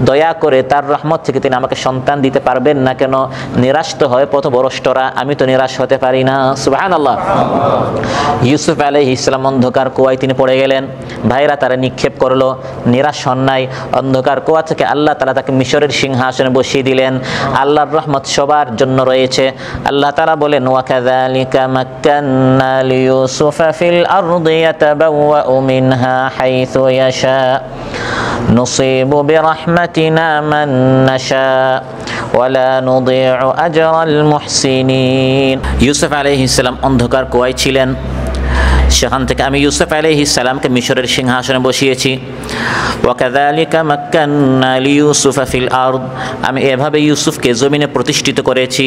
দয়া করে তার রহমত থেকে তিনি আমাকে সন্তান দিতে পারবেন না কেন? নিরাশ তো হয় পথভ্রষ্টরা, আমি তো নিরাশ হতে পারি না। সুবহানাল্লাহ। ইউসুফ আলাইহিস সালাম অন্ধকার কুয়ায় তিনি পড়ে গেলেন। ভাইরা তারা নিক্ষেপ করলো, নিরাশ হন নাই। অন্ধকার কুয়া থেকে আল্লাহ তাআলা তাকে মিশরের সিংহাসনে বসিয়ে দিলেন। আল্লাহর রহমত সবার জন্য রয়েছে। আল্লাহ তাআলা বলেন, ওয়া কাযালিকা মাক্কান্না লিইউসুফা ফিল আরদি ইয়াতাবাওয়াউ মিনহা হাইসু ইয়াশা নুসিবু বিরাহমাতিনা মান নাশা ওয়া লা নুদিউ আজরাল মুহসিনিন। ইউসুফ আলাইহিস সালাম অন্ধকার কুয়ায় ছিলেন। সেখান থেকে আমি ইউসুফ আলাইহিস সালামকে মিশরের সিংহাসনে বসিয়েছি। ওয়াকাযালিকা মাক্কান্না লিইউসুফা ফিল আরদ, আমি এভাবে ইউসুফকে জমিনে প্রতিষ্ঠিত করেছি,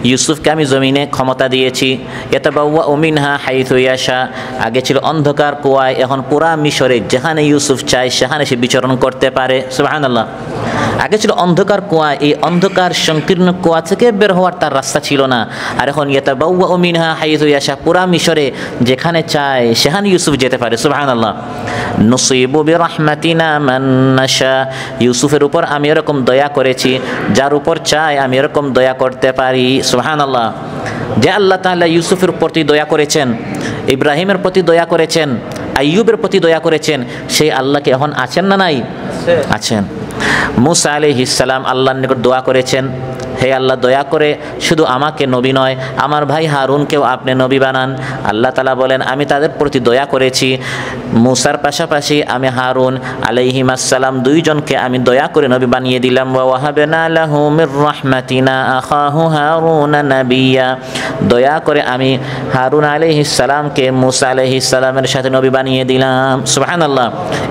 ইউসুফকে আমি জমিনে ক্ষমতা দিয়েছি। ইয়াতাবাওয়াউ মিনহা হাইথু ইয়াশা, আগে ছিল অন্ধকার কুয়ায়, এখন পুরা মিশরে যেখানে ইউসুফ চায় সেখানে সে বিচরণ করতে পারে। সুবহানাল্লাহ। আগে ছিল অন্ধকার কুয়া, এই অন্ধকার সংকীর্ণ কুয়া থেকে বের হওয়ার তার রাস্তা ছিল না। আর এখন ইয়াতাবাওয়াউ মিনহা হাইথু ইয়াশা, পুরা মিশরে যেখানে চায় সেখানে ইউসুফ যেতে পারে। সুবহানাল্লাহ। নুসিবু বিরহমাতিনা মান নাশা, ইউসুফের উপর আমি এরকম দয়া করেছি যার উপর চাই আমি এরকম দয়া করতে পারি। সুবহানাল্লাহ। যে আল্লাহ তাআলা ইউসুফের প্রতি দয়া করেছেন, ইব্রাহিমের প্রতি দয়া করেছেন, আইয়ুবের প্রতি দয়া করেছেন, সেই আল্লাহকে এখন আছেন না নাই? আছেন। মুসা আলাইহিস সালাম আল্লাহর নিকট দোয়া করেছেন, হে আল্লাহ দয়া করে শুধু আমাকে নবী নয় আমার ভাই হারুনকেও আপনি নবী বানান। আল্লাহ তাআলা বলেন আমি তাদের প্রতি দয়া করেছি, মুসার পাশাপাশি আমি হারুন আলাইহিস সালাম দুইজনকে আমি দয়া করে নবী বানিয়ে দিলাম। ওয়া ওয়াহাবনা লাহু মির রাহমাতিনা আখাহু হারুন নাবিয়্যা, দয়া করে আমি হারুন আলাইহিস সালামকে মুসা আলাইহিস সালামের সাথে নবী বানিয়ে দিলাম। সুবহানাল্লাহ।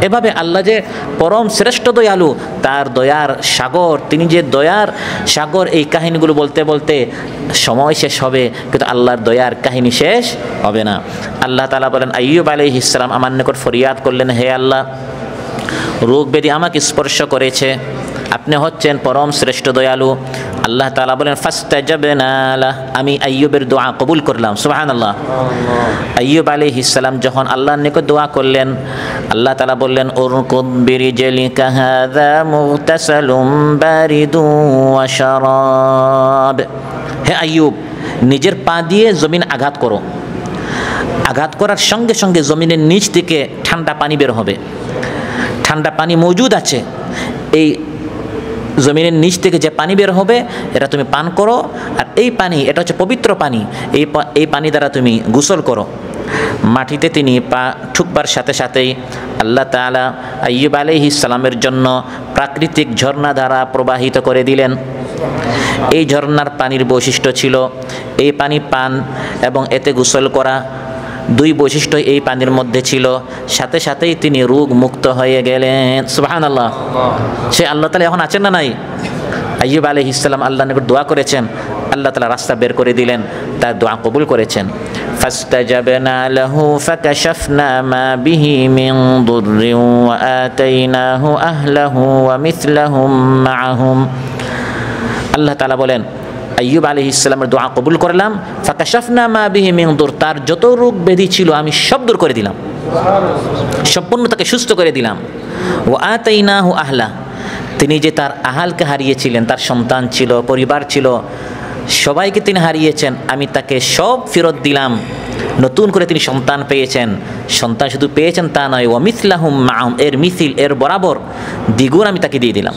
এভাবে আল্লাহ যে পরম শ্রেষ্ঠ দয়ালু, তার দয়ার সাগর, তিনি যে দয়ার সাগর, এই কাহিনীগুলো বলতে বলতে সময় শেষ হবে কিন্তু আল্লাহর দয়ার কাহিনী শেষ হবে না। আল্লাহ তাআলা বলেন আইয়ুব আলাইহিস সালাম আমার নিকট ফরিয়াদ করলেন, হে আল্লাহ রোগ ব্যাধি আমাকে স্পর্শ করেছে, আপনি হচ্ছেন পরম শ্রেষ্ঠ দয়ালু। আল্লাহ তাআলা বলেন ফাস্তাজাবনা লাহ, আমি আইয়ুবের দোয়া কবুল করলাম। সুবহানাল্লাহ। আইয়ুব আলাইহিস সালাম যখন আল্লাহর নিকট দোয়া করলেন, আল্লাহ তাআলা বললেন উরকুদ বিরিজলিকা হাযা মুগতাসালুম বারিদুন ওয়া শারাব, হে আইয়ুব নিজের পা দিয়ে জমিন আঘাত করো, আঘাত করার সঙ্গে সঙ্গে জমিনের নিচ থেকে ঠান্ডা পানি বের হবে। ঠান্ডা পানি মজুদ আছে, এই জমিনের নিচ থেকে যে পানি বের হবে এটা তুমি পান করো, আর এই পানি এটা হচ্ছে পবিত্র পানি, এই পানি দ্বারা তুমি গোসল করো। মাটিতে তিনি পা ঠুকবার সাথে সাথেই আল্লাহ তাআলা আইয়ুব আলাইহিস সালামের জন্য প্রাকৃতিক ঝর্ণাধারা প্রবাহিত করে দিলেন। এই ঝর্ণার পানির বৈশিষ্ট্য ছিল এই পানি পান এবং এতে গোসল করা, দুই বৈশিষ্ট্য এই পানির মধ্যে ছিল, সাথে সাথেই তিনি রোগ মুক্ত হয়ে গেলেন। সুবহানাল্লাহ। সে আল্লাহ তাআলা এখন আছেন না নাই? আইয়ুব আলাইহিস সালাম আল্লাহর নিকট দোয়া করেছেন, আল্লাহ তাআলা রাস্তা বের করে দিলেন, তার দোয়া কবুল করেছেন। ফাস্তাজাবনা লাহু ফাকাশাফনা মা বিহি মিন দুররিন ওয়া আতাইনাহু আহলাহু ওয়া মিথলাহুম মাআহুম। আল্লাহ তাআলা বলেন আইয়ুব আলাইহিস সালামের দোয়া কবুল করলাম, ফাকাশাফনা মা বিহি মিন দুর, তার যত রোগ ব্যাধি ছিল আমি সব দূর করে দিলাম, সম্পূর্ণ তাকে সুস্থ করে দিলাম। ওয়া আতাইনাহু আহলা, তিনি যে তার আহালকে হারিয়েছিলেন, তার সন্তান ছিল, পরিবার ছিল, সবাইকে তিনি হারিয়েছেন, আমি তাকে সব ফেরত দিলাম। নতুন করে তিনি সন্তান পেয়েছেন, সন্তান শুধু পেয়েছেন তা নয়, ওয়া মিথলাহুম মাআহুম, এর মিথিল, এর বরাবর দ্বিগুণ আমি তাকে দিয়ে দিলাম।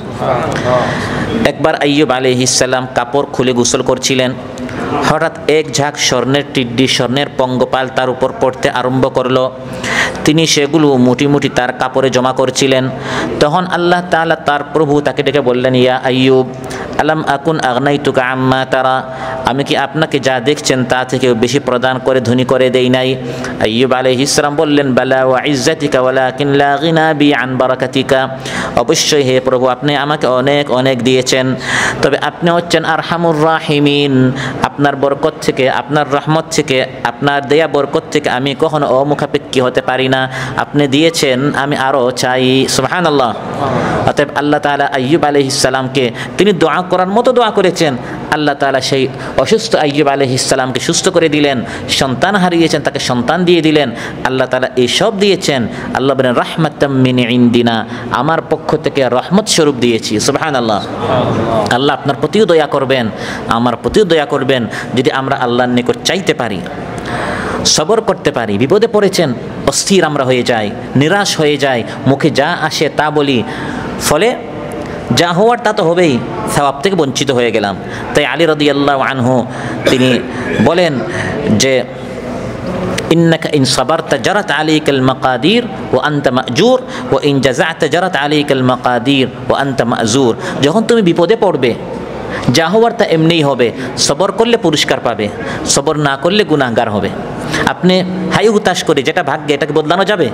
একবার আইয়ুব আলাইহিস সালাম কাপড় খুলে গোসল করছিলেন, হঠাৎ এক ঝাঁক স্বর্ণের টিড্ডি, স্বর্ণের পঙ্গপাল তার উপর পড়তে আরম্ভ করলো। তিনি সেগুলো মুটি মুটি তার কাপড়ে জমা করছিলেন। তখন আল্লাহ তাআলা তার প্রভু তাকে ডেকে বললেন, ইয়া আইয়ুব আলাম আকুন আগনাইতুকা আম্মা তারা, আমি কি আপনাকে যা দেখছেন তা থেকে বেশি প্রদান করে ধনী করে দেই নাই? আইয়ুব আলাইহিস সালাম বললেন, বালা ওয়া ইজ্জাতিকা ওয়ালাকিন লা গিনা বি আন বারাকাতিকা, অবশ্যই হে প্রভু আপনি আমাকে অনেক অনেক দিয়েছেন, তবে আপনি হচ্ছেন আরহামুর রাহিমিন, আপনার বরকত থেকে, আপনার রহমত থেকে, আপনার দেয়া বরকত থেকে আমি কখনো অমুখাপেক্ষী হতে পারি না। আপনি দিয়েছেন, আমি আরও চাই। সুবহানাল্লাহ। অতএব আল্লাহ তাআলা আইয়ুব আলাইহিস সালামকে তিনি দোয়া করার মতো দোয়া করেছেন, আল্লাহ তাআলা সেই অসুস্থ আইয়ুব আলাইহিস সালামকে সুস্থ করে দিলেন, সন্তান হারিয়েছেন তাকে সন্তান দিয়ে দিলেন, আল্লাহ তাআলা এইসব দিয়েছেন। আল্লাহ বলেন রাহমাতাম মিন ইনদিনা, আমার পক্ষ থেকে রহমত স্বরূপ দিয়েছি। সুবহানাল্লাহ। আল্লাহ আপনার প্রতিও দয়া করবেন, আমার প্রতিও দয়া করবেন যদি আমরা আল্লাহর নিকট চাইতে পারি, সবর করতে পারি। বিপদে পড়েছেন, অস্থির আমরা হয়ে যাই, নিরাশ হয়ে যাই, মুখে যা আসে তা বলি, ফলে যা হওয়ার তা তো হবেই, সওয়াব থেকে বঞ্চিত হয়ে গেলাম। তাই আলী রাদিয়াল্লাহু আনহু তিনি বলেন যে ইন্নাকা ইন সাবারতা জারাত আলাইকাল মাকাদির ওয়া আনতা মাজুর ওয়া ইন জাযা'তা জারাত আলাইকাল মাকাদির ওয়া আনতা মাজুর, যখন তুমি বিপদে পড়বে যা হওয়ার তা এমনিই হবে, সবর করলে পুরস্কার পাবে, সবর না করলে গুনাহগার হবে। আপনি হাই হুতাশ করে যেটা ভাগ্যে, এটাকে বদলানো যাবে?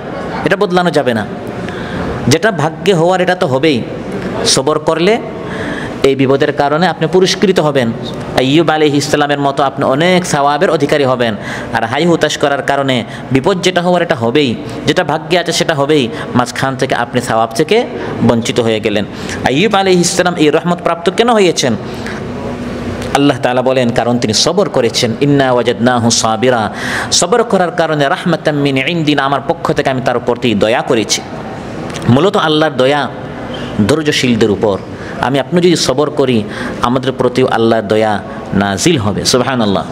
এটা বদলানো যাবে না। যেটা ভাগ্যে হওয়ার এটা তো হবেই। সবর করলে এই বিপদের কারণে আপনি পুরস্কৃত হবেন, আইয়ুব আলাইহিস সালামের মতো আপনি অনেক সওয়াবের অধিকারী হবেন। আর হাই হুতাশ করার কারণে বিপদ যেটা হওয়ার এটা হবেই, যেটা ভাগ্যে আছে সেটা হবেই, মাঝখান থেকে আপনি সওয়াব থেকে বঞ্চিত হয়ে গেলেন। আইয়ুব আলাইহিস সালাম এই রহমত প্রাপ্ত কেন হয়েছেন? আল্লাহ তাআলা বলেন কারণ তিনি সবর করেছেন। ইন্না ওয়াজাদনাহু সাবিরা, সবর করার কারণে রাহমাতাম মিন ইনদিনা, আমার পক্ষ থেকে আমি তার প্রতি দয়া করেছি। মূলত আল্লাহর দয়া ধৈর্যশীলদের উপর। আমি আপনি যদি সবর করি আমাদের প্রতিও আল্লাহর দয়া নাজিল হবে। সুবহানাল্লাহ।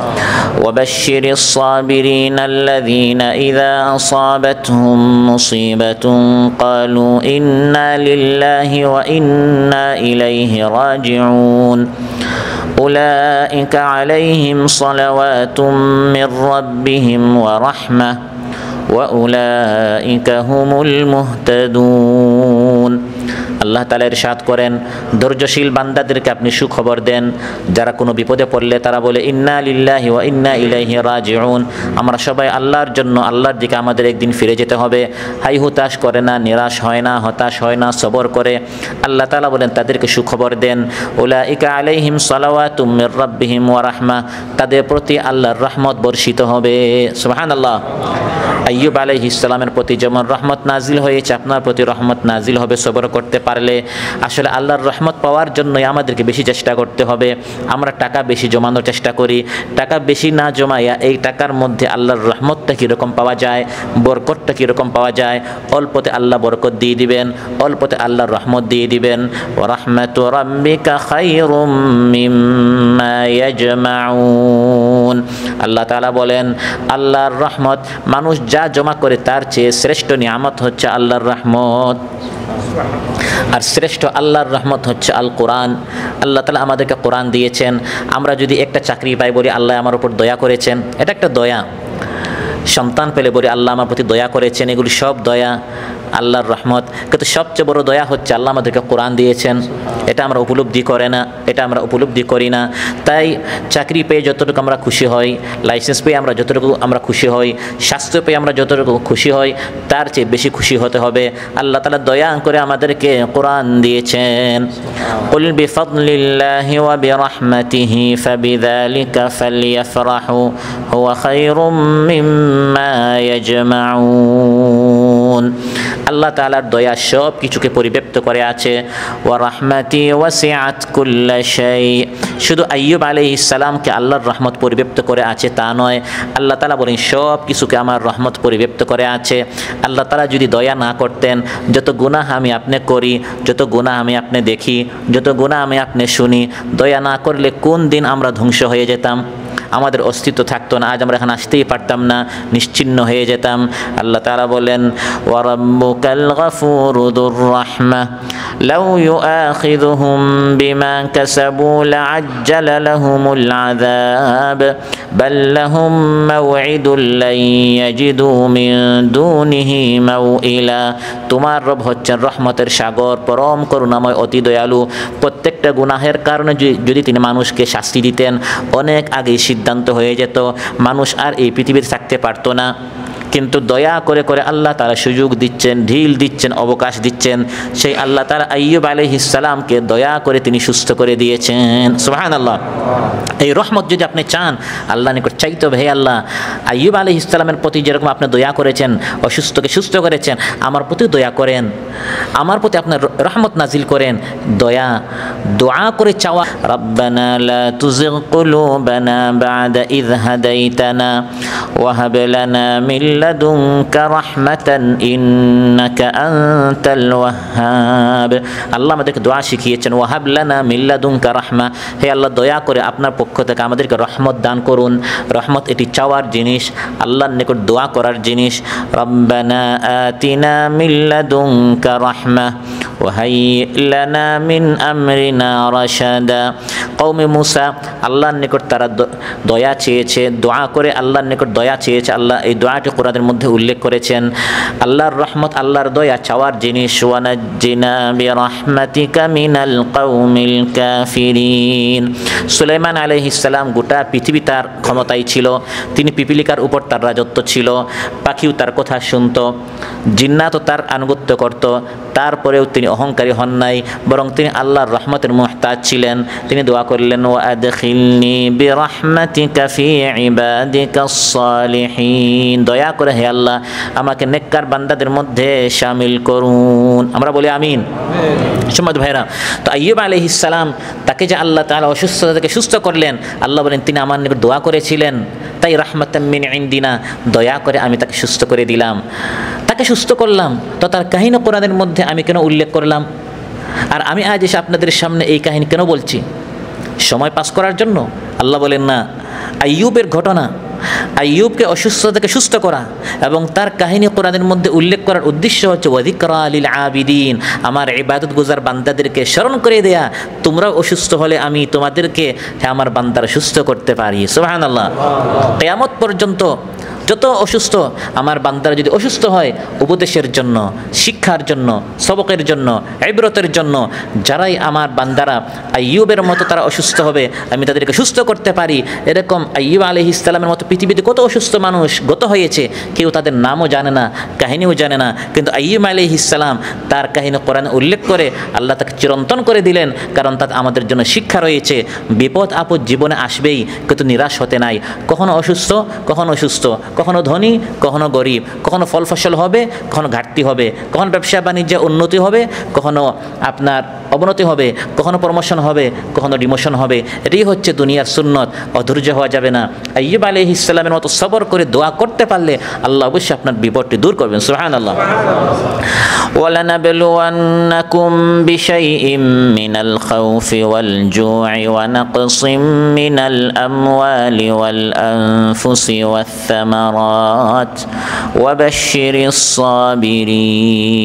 ওয়াবাশশিরিস সাবিরিন আল্লাযীনা ইযা আসাবাতহুম মুসিবাতুন ক্বালু ইন্না লিল্লাহি ওয়া ইন্না ইলাইহি রাজিউন উলাইকা আলাইহিম সালাওয়াতুম মির রাব্বিহিম ওয়া রাহমাহ ওয়া উলাইকা হুমুল মুহতাদুন। আল্লাহ তাআলা ইরশাদ করেন, ধৈর্যশীল বান্দাদেরকে আপনি সুখবর দেন, যারা কোনো বিপদে পড়লে তারা বলে ইন্না লিল্লাহি ওয়া ইন্না ইলাইহি রাজিউন, আমরা সবাই আল্লাহর জন্য, আল্লাহর দিকে আমাদের একদিন ফিরে যেতে হবে। হাই হুতাশ করে না, নিরাশ হয় না, হতাশ হয় না, সবর করে। আল্লাহ তাআলা বলেন তাদেরকে সুখবর দেন, উলাইকা আলাইহিম সালাওয়াতুম মির রাব্বিহিম ওয়া রাহমাহ, তাদের প্রতি আল্লাহর রহমত বর্ষিত হবে। সুবহানাল্লাহ। আইয়ুব আলাইহিস সালামের প্রতি যেমন রহমত নাজিল হয়েছে, আপনার প্রতি রহমত নাজিল হবে সবর করতে পারলে। আসলে আল্লাহর রহমত পাওয়ার জন্যই আমাদেরকে বেশি চেষ্টা করতে হবে। আমরা টাকা বেশি জমানোর চেষ্টা করি, টাকা বেশি না জমাইয়া এই টাকার মধ্যে আল্লাহর রহমতটা কীরকম পাওয়া যায়, বরকতটা কীরকম পাওয়া যায়। অল্পতে আল্লাহ বরকত দিয়ে দিবেন, অল্পতে আল্লাহর রহমত দিয়ে দিবেন। ওয়া রাহমাতু রাব্বিকা খায়রুম মিম্মা ইয়াজমাউন। আল্লাহ তাআলা বলেন আল্লাহর রহমত মানুষ যা জমা করে তার চেয়ে শ্রেষ্ঠ নিয়ামত হচ্ছে আল্লাহর রহমত। আর শ্রেষ্ঠ আল্লাহর রহমত হচ্ছে আল কোরআন। আল্লাহ তাআলা আমাদেরকে কোরআন দিয়েছেন। আমরা যদি একটা চাকরি পাই বলি আল্লাহ আমার উপর দয়া করেছেন, এটা একটা দয়া। সন্তান পেলে বলি আল্লাহ আমার প্রতি দয়া করেছেন, এগুলি সব দয়া, আল্লাহর রহমত। কিন্তু সবচেয়ে বড় দয়া হচ্ছে আল্লাহ আমাদেরকে কোরআন দিয়েছেন। এটা আমরা উপলব্ধি করে না, এটা আমরা উপলব্ধি করি না। তাই চাকরি পেয়ে যতটুকু আমরা খুশি হই, লাইসেন্স পেয়ে আমরা যতটুকু আমরা খুশি হই, স্বাস্থ্য পেয়ে আমরা যতটুকু খুশি হই, তার চেয়ে বেশি খুশি হতে হবে। আল্লাহ তাআলা দয়া করে আমাদেরকে কোরআন দিয়েছেন। কুল বিফাদলিল্লাহি ওয়া বিরাহমাতিহি ফাবিযালিকা ফালইফরাহু হুয়া খায়রুম মিম্মা ইয়াজমাউন। আল্লাহ তাআলার দয়া সব কিছুকে পরিব্যাপ্ত করে আছে। ওয়া রাহমাতি ওয়াসিআত কুল্লা শাই। শুধু আইয়ুব আলাইহিস সালামকে আল্লাহর রহমত পরিব্যাপ্ত করে আছে তা নয়, আল্লাহ তাআলা বলেন সব কিছুকে আমার রহমত পরিব্যাপ্ত করে আছে। আল্লাহ তাআলা যদি দয়া না করতেন, যত গুনাহ আমি আপনি করি, যত গুনাহ আমি আপনি দেখি, যত গুনাহ আমি আপনি শুনি, দয়া না করলে কোন দিন আমরা ধ্বংস হয়ে যেতাম, আমাদের অস্তিত্ব থাকতো না, আজ আমরা এখানে আসতেই পারতাম না, নিশ্চিহ্ন হয়ে যেতাম। আল্লাহ তাআলা বলেন ওয়া রাব্বুকাল গাফুরু যুর রাহমাহ লাউ ইউআখিযুহুম বিমা কাসাবু লাআজ্জালা লাহুমুল আযাব বাল লাহুম মাওঈদুন লা ইয়াজিদু মিন দুনিহি মাওইলা। তোমার রব হচ্ছেন রহমতের সাগর, পরম করুণাময়, অতি দয়ালু। প্রত্যেকটা গুনাহের কারণে যদি তিনি মানুষকে শাস্তি দিতেন, অনেক আগেই সিদ্ধান্ত হয়ে যেত, মানুষ আর এই পৃথিবীতে থাকতে পারতো না। কিন্তু দয়া করে করে আল্লাহ তাআলা সুযোগ দিচ্ছেন, ঢিল দিচ্ছেন, অবকাশ দিচ্ছেন। সেই আল্লাহ তাআলা আইয়ুব আলাইহিস সালামকে দয়া করে তিনি সুস্থ করে দিয়েছেন। সুবহানাল্লাহ। এই রহমত যদি আপনি চান, আল্লাহ নিকট চাইতে হবে, হে আল্লাহ, আইয়ুব আলাইহিস সালামের প্রতি যেরকম আপনি দয়া করেছেন, অসুস্থকে সুস্থ করেছেন, আমার প্রতি দয়া করেন, আমার প্রতি আপনার রহমত নাজিল করেন। দোয়া করে চাওয়া, রাব্বানা লা তুযিগ কুলুবানা বা'দা ইয হাদাইতানা ওয়া হাব লানা মিন লাদুনকা রাহমাতান ইন্নাকা আনতাল ওয়াহ্হাব। আল্লাহ আমাদেরকে দোয়া শিখিয়েছেন, ওয়া হাব লানা মিন লাদুনকা রাহমা, হে আল্লাহ দয়া করে আপনার পক্ষ থেকে আমাদেরকে রহমত দান করুন। রহমত এটি চাওয়ার জিনিস, আল্লাহর নিকট দোয়া করার জিনিস। রব্বানা আতিনা মিন লাদুনকা রাহমা ওয়া হাইয়্ লানা মিন আমরিনা রাশাদা কওমে মুসা আল্লাহর নিকট তারা দয়া চেয়েছে, দোয়া করে আল্লাহর নিকট দয়া চেয়েছে। আল্লাহ এই দোয়াটি কোরআনের মধ্যে উল্লেখ করেছেন। আল্লাহর রহমত, আল্লাহর দয়া চাওয়ার জিনিস। ওয়ানাজ্জিনা বিরাহমাতিকা মিনাল কওমিল কাফিরিন। সুলাইমান আলাইহিস সালাম গোটা পৃথিবী তার ক্ষমতায় ছিল, তিনি পিপিলিকার উপর তার রাজত্ব ছিল, পাখিও তার কথা শুনত, জিন্নাতও তার আনুগত্য করত, তারপরেও তিনি অহংকারী হন নাই, বরং তিনি আল্লাহর রহমতের মুহতাজ ছিলেন। তিনি দোয়া করলেন, ওয়া আদখিলনি বিরাহমাতিকা ফি ইবাদিকাস সালিহিন, দয়া করে হে আল্লাহ আমাকে নেককার বান্দাদের মধ্যে শামিল করুন। আমরা বলি আমিন। সম্মানিত ভাইরা, তো আইয়ুব আলাইহিস সালাম তাকে যে আল্লাহ তাআলা অসুস্থতা থেকে সুস্থ করলেন, আল্লাহ বলেন তিনি আমার নিকট দোয়া করেছিলেন, তাই রাহমাতাম মিন ইনদিনা, দয়া করে আমি তাকে সুস্থ করে দিলাম, তাকে সুস্থ করলাম। তো তার কাহিনী কোরআনের মধ্যে আমি কেন উল্লেখ করলাম? আর আমি আজ এসে আপনাদের সামনে এই কাহিনী কেন বলছি? সময় পাস করার জন্য? আল্লাহ বলেন না, আইয়ুবের ঘটনা, আইয়ুবকে অসুস্থতা থেকে সুস্থ করা এবং তার কাহিনী কোরআনের মধ্যে উল্লেখ করার উদ্দেশ্য হচ্ছে ওয়াযিকরা লিল আবিদিন, আমার ইবাদত গুজার বান্দাদেরকে স্মরণ করে দেয়া, তোমরাও অসুস্থ হলে আমি তোমাদেরকে আমার বান্দারা সুস্থ করতে পারি। সুবহানাল্লাহ। কিয়ামত পর্যন্ত যত অসুস্থ আমার বান্দারা যদি অসুস্থ হয়, উপদেশের জন্য, শিক্ষার জন্য, সবকের জন্য, ইবরতের জন্য, যারাই আমার বান্দারা আইয়ুবের মতো তারা অসুস্থ হবে, আমি তাদেরকে সুস্থ করতে পারি। এরকম আইয়ুব আলাইহিস সালামের মতো পৃথিবীতে কত অসুস্থ মানুষ গত হয়েছে, কেউ তাদের নামও জানে না, কাহিনীও জানে না, কিন্তু আইয়ুব আলাইহিস সালাম তার কাহিনী কোরআনে উল্লেখ করে আল্লাহ তাকে চিরন্তন করে দিলেন, কারণ তাতে আমাদের জন্য শিক্ষা রয়েছে। বিপদ আপদ জীবনে আসবেই, কিন্তু নিরাশ হতে নাই। কখনো অসুস্থ, কখনো অসুস্থ, কখনো ধনী, কখনো গরিব, কখনো ফল ফসল হবে, কখনো ঘাটতি হবে, কখনো ব্যবসা বাণিজ্যে উন্নতি হবে, কখনো আপনার অবনতি হবে, কখনো প্রমোশন হবে, কখনো ডিমোশন হবে। এটাই হচ্ছে দুনিয়ার সুন্নত। অধৈর্য হওয়া যাবে না। আইয়ুব আলাইহিস সালামের মতো সবর করে দোয়া করতে পারলে আল্লাহ অবশ্যই আপনার বিপদটি দূর করবেন। সুবহানাল্লাহ। ওয়ালানাবলুওয়ান্নাকুম বিশাইইম মিনাল খাউফি ওয়াল জু'i ওয়া নাকসিম মিনাল আমওয়ালি ওয়াল আনফুসি ওয়াথ থামারাত ওয়া বাশশিরিস সাবিরিন।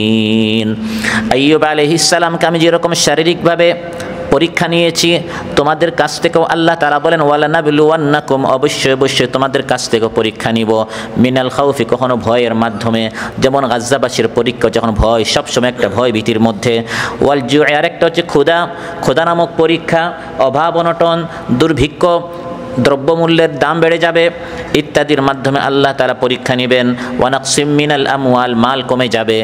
আইয়ুব আলাইহিস সালামকে আমি যেরকম শারীরিকভাবে পরীক্ষা নিয়েছি, তোমাদের কাছ থেকেও আল্লাহ তাআলা বলেন ওয়ালানাবলুওয়ান্নাকুম, অবশ্যই অবশ্যই তোমাদের কাছ থেকেও পরীক্ষা নিব। মিনাল খাউফি, কখনো ভয়ের মাধ্যমে, যেমন গাজ্জাবাসীর পরীক্ষা যখন ভয়, সবসময় একটা ভয় ভীতির মধ্যে। ওয়াল জু'i, আরেকটা হচ্ছে ক্ষুধা, ক্ষুধা নামক পরীক্ষা, অভাব অনটন, দুর্ভিক্ষ, দ্রব্যমূল্যের দাম বেড়ে যাবে ইত্যাদির মাধ্যমে আল্লাহ তাআলা পরীক্ষা নেবেন। ওয়া নাকসিম মিনাল আমওয়াল, মাল কমে যাবে,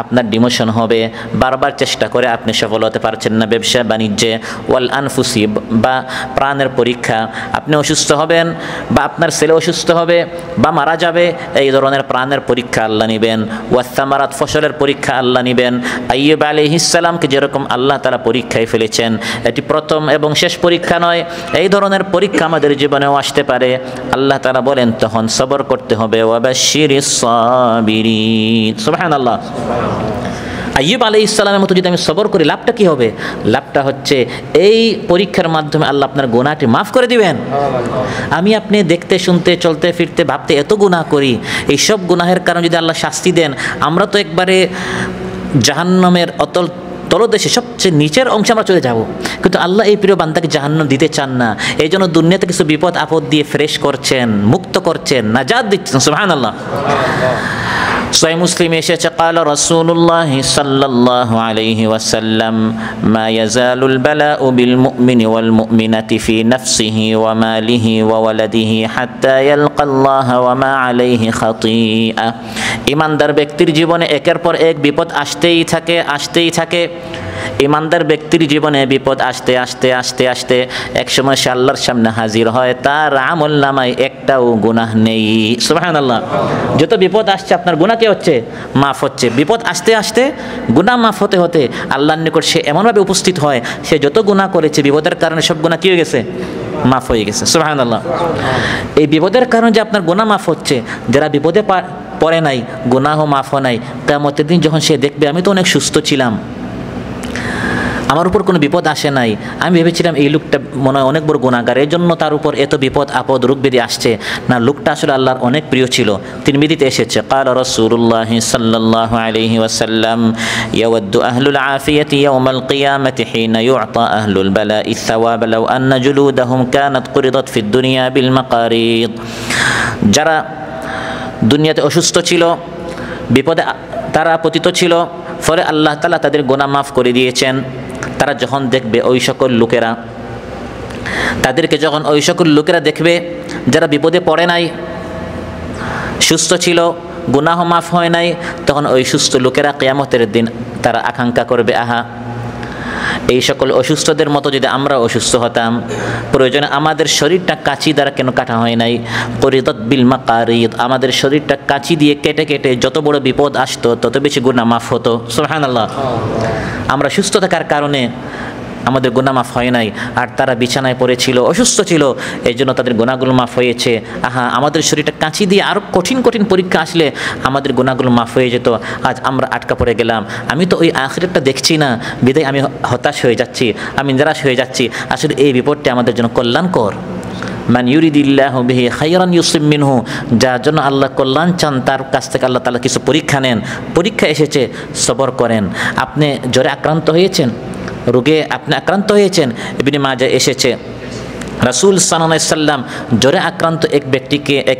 আপনার ডিমোশন হবে, বারবার চেষ্টা করে আপনি সফল হতে পারছেন না ব্যবসা বাণিজ্যে। ওয়াল আনফুসি, বা প্রাণের পরীক্ষা, আপনি অসুস্থ হবেন বা আপনার ছেলে অসুস্থ হবে বা মারা যাবে, এই ধরনের প্রাণের পরীক্ষা আল্লাহ নেবেন। ওয়াস সামারাত, ফসলের পরীক্ষা আল্লাহ নেবেন। আইয়ুব আলাইহিস সালামকে যেরকম আল্লাহ তাআলা পরীক্ষায় ফেলেছেন, এটি প্রথম এবং শেষ পরীক্ষা নয়, এই ধরনের পরীক্ষা আমাদের জীবনেও আসতে পারে। আল্লাহ তাআলা বলেন তখন সবর করতে হবে। ওয়া বাশশিরিস সাবিরিন। সুবহানাল্লাহ। আইয়ুব আলাইহিস সালামের মতো যদি আমি সবর করি, লাভটা কি হবে? লাভটা হচ্ছে এই পরীক্ষার মাধ্যমে আল্লাহ আপনার গুনাহটি মাফ করে দিবেন। আমি আপনি দেখতে শুনতে চলতে ফিরতে ভাবতে এত গুনাহ করি, এই সব গুনাহের কারণে যদি আল্লাহ শাস্তি দেন, আমরা তো একবারে জাহান্নামের অতল তলদেশে সবচেয়ে নিচের অংশে আমরা চলে যাব। কিন্তু আল্লাহ এই প্রিয় বান্দাকে জাহান্নাম দিতে চান না, এই জন্য দুনিয়াতে কিছু বিপদ আপদ দিয়ে ফ্রেশ করছেন, মুক্ত করছেন, নাজাত দিচ্ছেন। সুবহানাল্লাহ। সহিহ মুসলিমে এসেছে ক্বালা রাসূলুল্লাহ সাল্লাল্লাহু আলাইহি ওয়াসাল্লাম মা ইয়াজালুল বালাউ বিল মুমিনি ওয়াল মুমিনাতি ফি নাফসিহি ওয়া মালিহি ওয়া ওয়ালাদিহি হাত্তা ইয়ালকাল্লাহ ওয়া মা আলাইহি খাতিআ। ঈমানদার ব্যক্তির জীবনে একের পর এক বিপদ আসতেই থাকে, আসতেই থাকে। ঈমানদার ব্যক্তির জীবনে বিপদ আসতে আসতে আসতে আসতে একসময় সে আল্লাহর সামনে হাজির হয়, তার আমলনামায় একটাও গুনাহ নেই। সুবহানাল্লাহ। যত বিপদ আসছে আপনার গুনাহ কি হচ্ছে? মাফ হচ্ছে। বিপদ আসতে আসতে গুনাহ মাফ হতে হতে আল্লাহর নিকট সে এমনভাবে উপস্থিত হয়, সে যত গুনাহ করেছে বিপদের কারণে সব গুনাহ কি হয়ে গেছে? মাফ হয়ে গেছে। সুবহানাল্লাহ। এই বিপদের কারণে যে আপনার গুনাহ মাফ হচ্ছে, যারা বিপদে পড়ে নাই, গুনাহ মাফ হয় নাই, কিয়ামতের দিন যখন সে দেখবে আমি তো অনেক সুস্থ ছিলাম, আমার উপর কোনো বিপদ আসে নাই, আমি ভেবেছিলাম এই লোকটা মনে হয় অনেক বড় গুনাহগার, এর জন্য তার উপর এত বিপদ আপদ রোগ ব্যাধি আসছে। না, লোকটা আসলে আল্লাহর অনেক প্রিয় ছিল। তিরমিজিতে এসেছে, قال رسول الله صلى الله عليه وسلم يود أهل العافية يوم القيامة حين يعطى أهل البلاء الثواب لو أن جلودهم كانت قرضت في الدنيا بالمقاريض। যারা দুনিয়াতে অসুস্থ ছিল, বিপদে তারা পতিত ছিল, ফলে আল্লাহ তাআলা তাদের গুনাহ মাফ করে দিয়েছেন। তারা যখন দেখবে ওই সকল লোকেরা, তাদেরকে যখন ওই সকল লোকেরা দেখবে যারা বিপদে পড়ে নাই, সুস্থ ছিল, গুনাহ মাফ হয় নাই, তখন ওই সুস্থ লোকেরা কিয়ামতের দিন তারা আকাঙ্ক্ষা করবে, আহা এই সকল অসুস্থদের মতো যদি আমরা অসুস্থ হতাম, প্রয়োজনে আমাদের শরীরটা কাঁচি দ্বারা কেন কাটা হয় নাই, করিদত বিল মাকারিদ, আমাদের শরীরটা কাঁচি দিয়ে কেটে কেটে যত বড় বিপদ আসতো তত বেশি গুনাহ মাফ হতো। সুবহানাল্লাহ। আমরা সুস্থ থাকার কারণে আমাদের গুনাহ মাফ হয় নাই, আর তারা বিছানায় পড়েছিল, অসুস্থ ছিল, এই জন্য তাদের গুনাহগুলো মাফ হয়েছে। আহা আমাদের শরীরটা কাঁচি দিয়ে আরও কঠিন কঠিন পরীক্ষা আসলে আমাদের গুনাহগুলো মাফ হয়ে যেত, আজ আমরা আটকা পড়ে গেলাম। আমি তো ওই আখিরাতটা দেখছি না, বিদায় আমি হতাশ হয়ে যাচ্ছি, আমি নিরাশ হয়ে যাচ্ছি। আসলে এই বিপদটি আমাদের জন্য কল্যাণকর। মান ইউরিদিল্লাহু বিহি খায়রান ইউসিব মিনহু, যার জন্য আল্লাহ কল্যাণ চান তার কাছ থেকে আল্লাহ তাআলা কিছু পরীক্ষা নেন। পরীক্ষা এসেছে, সবর করেন। আপনি জ্বরে আক্রান্ত হয়েছেন, রোগে আপনি আক্রান্ত হয়েছেন, ইবনে মাজাহ এসেছে রাসূল সাল্লাল্লাহু আলাইহি সাল্লাম জ্বরে আক্রান্ত এক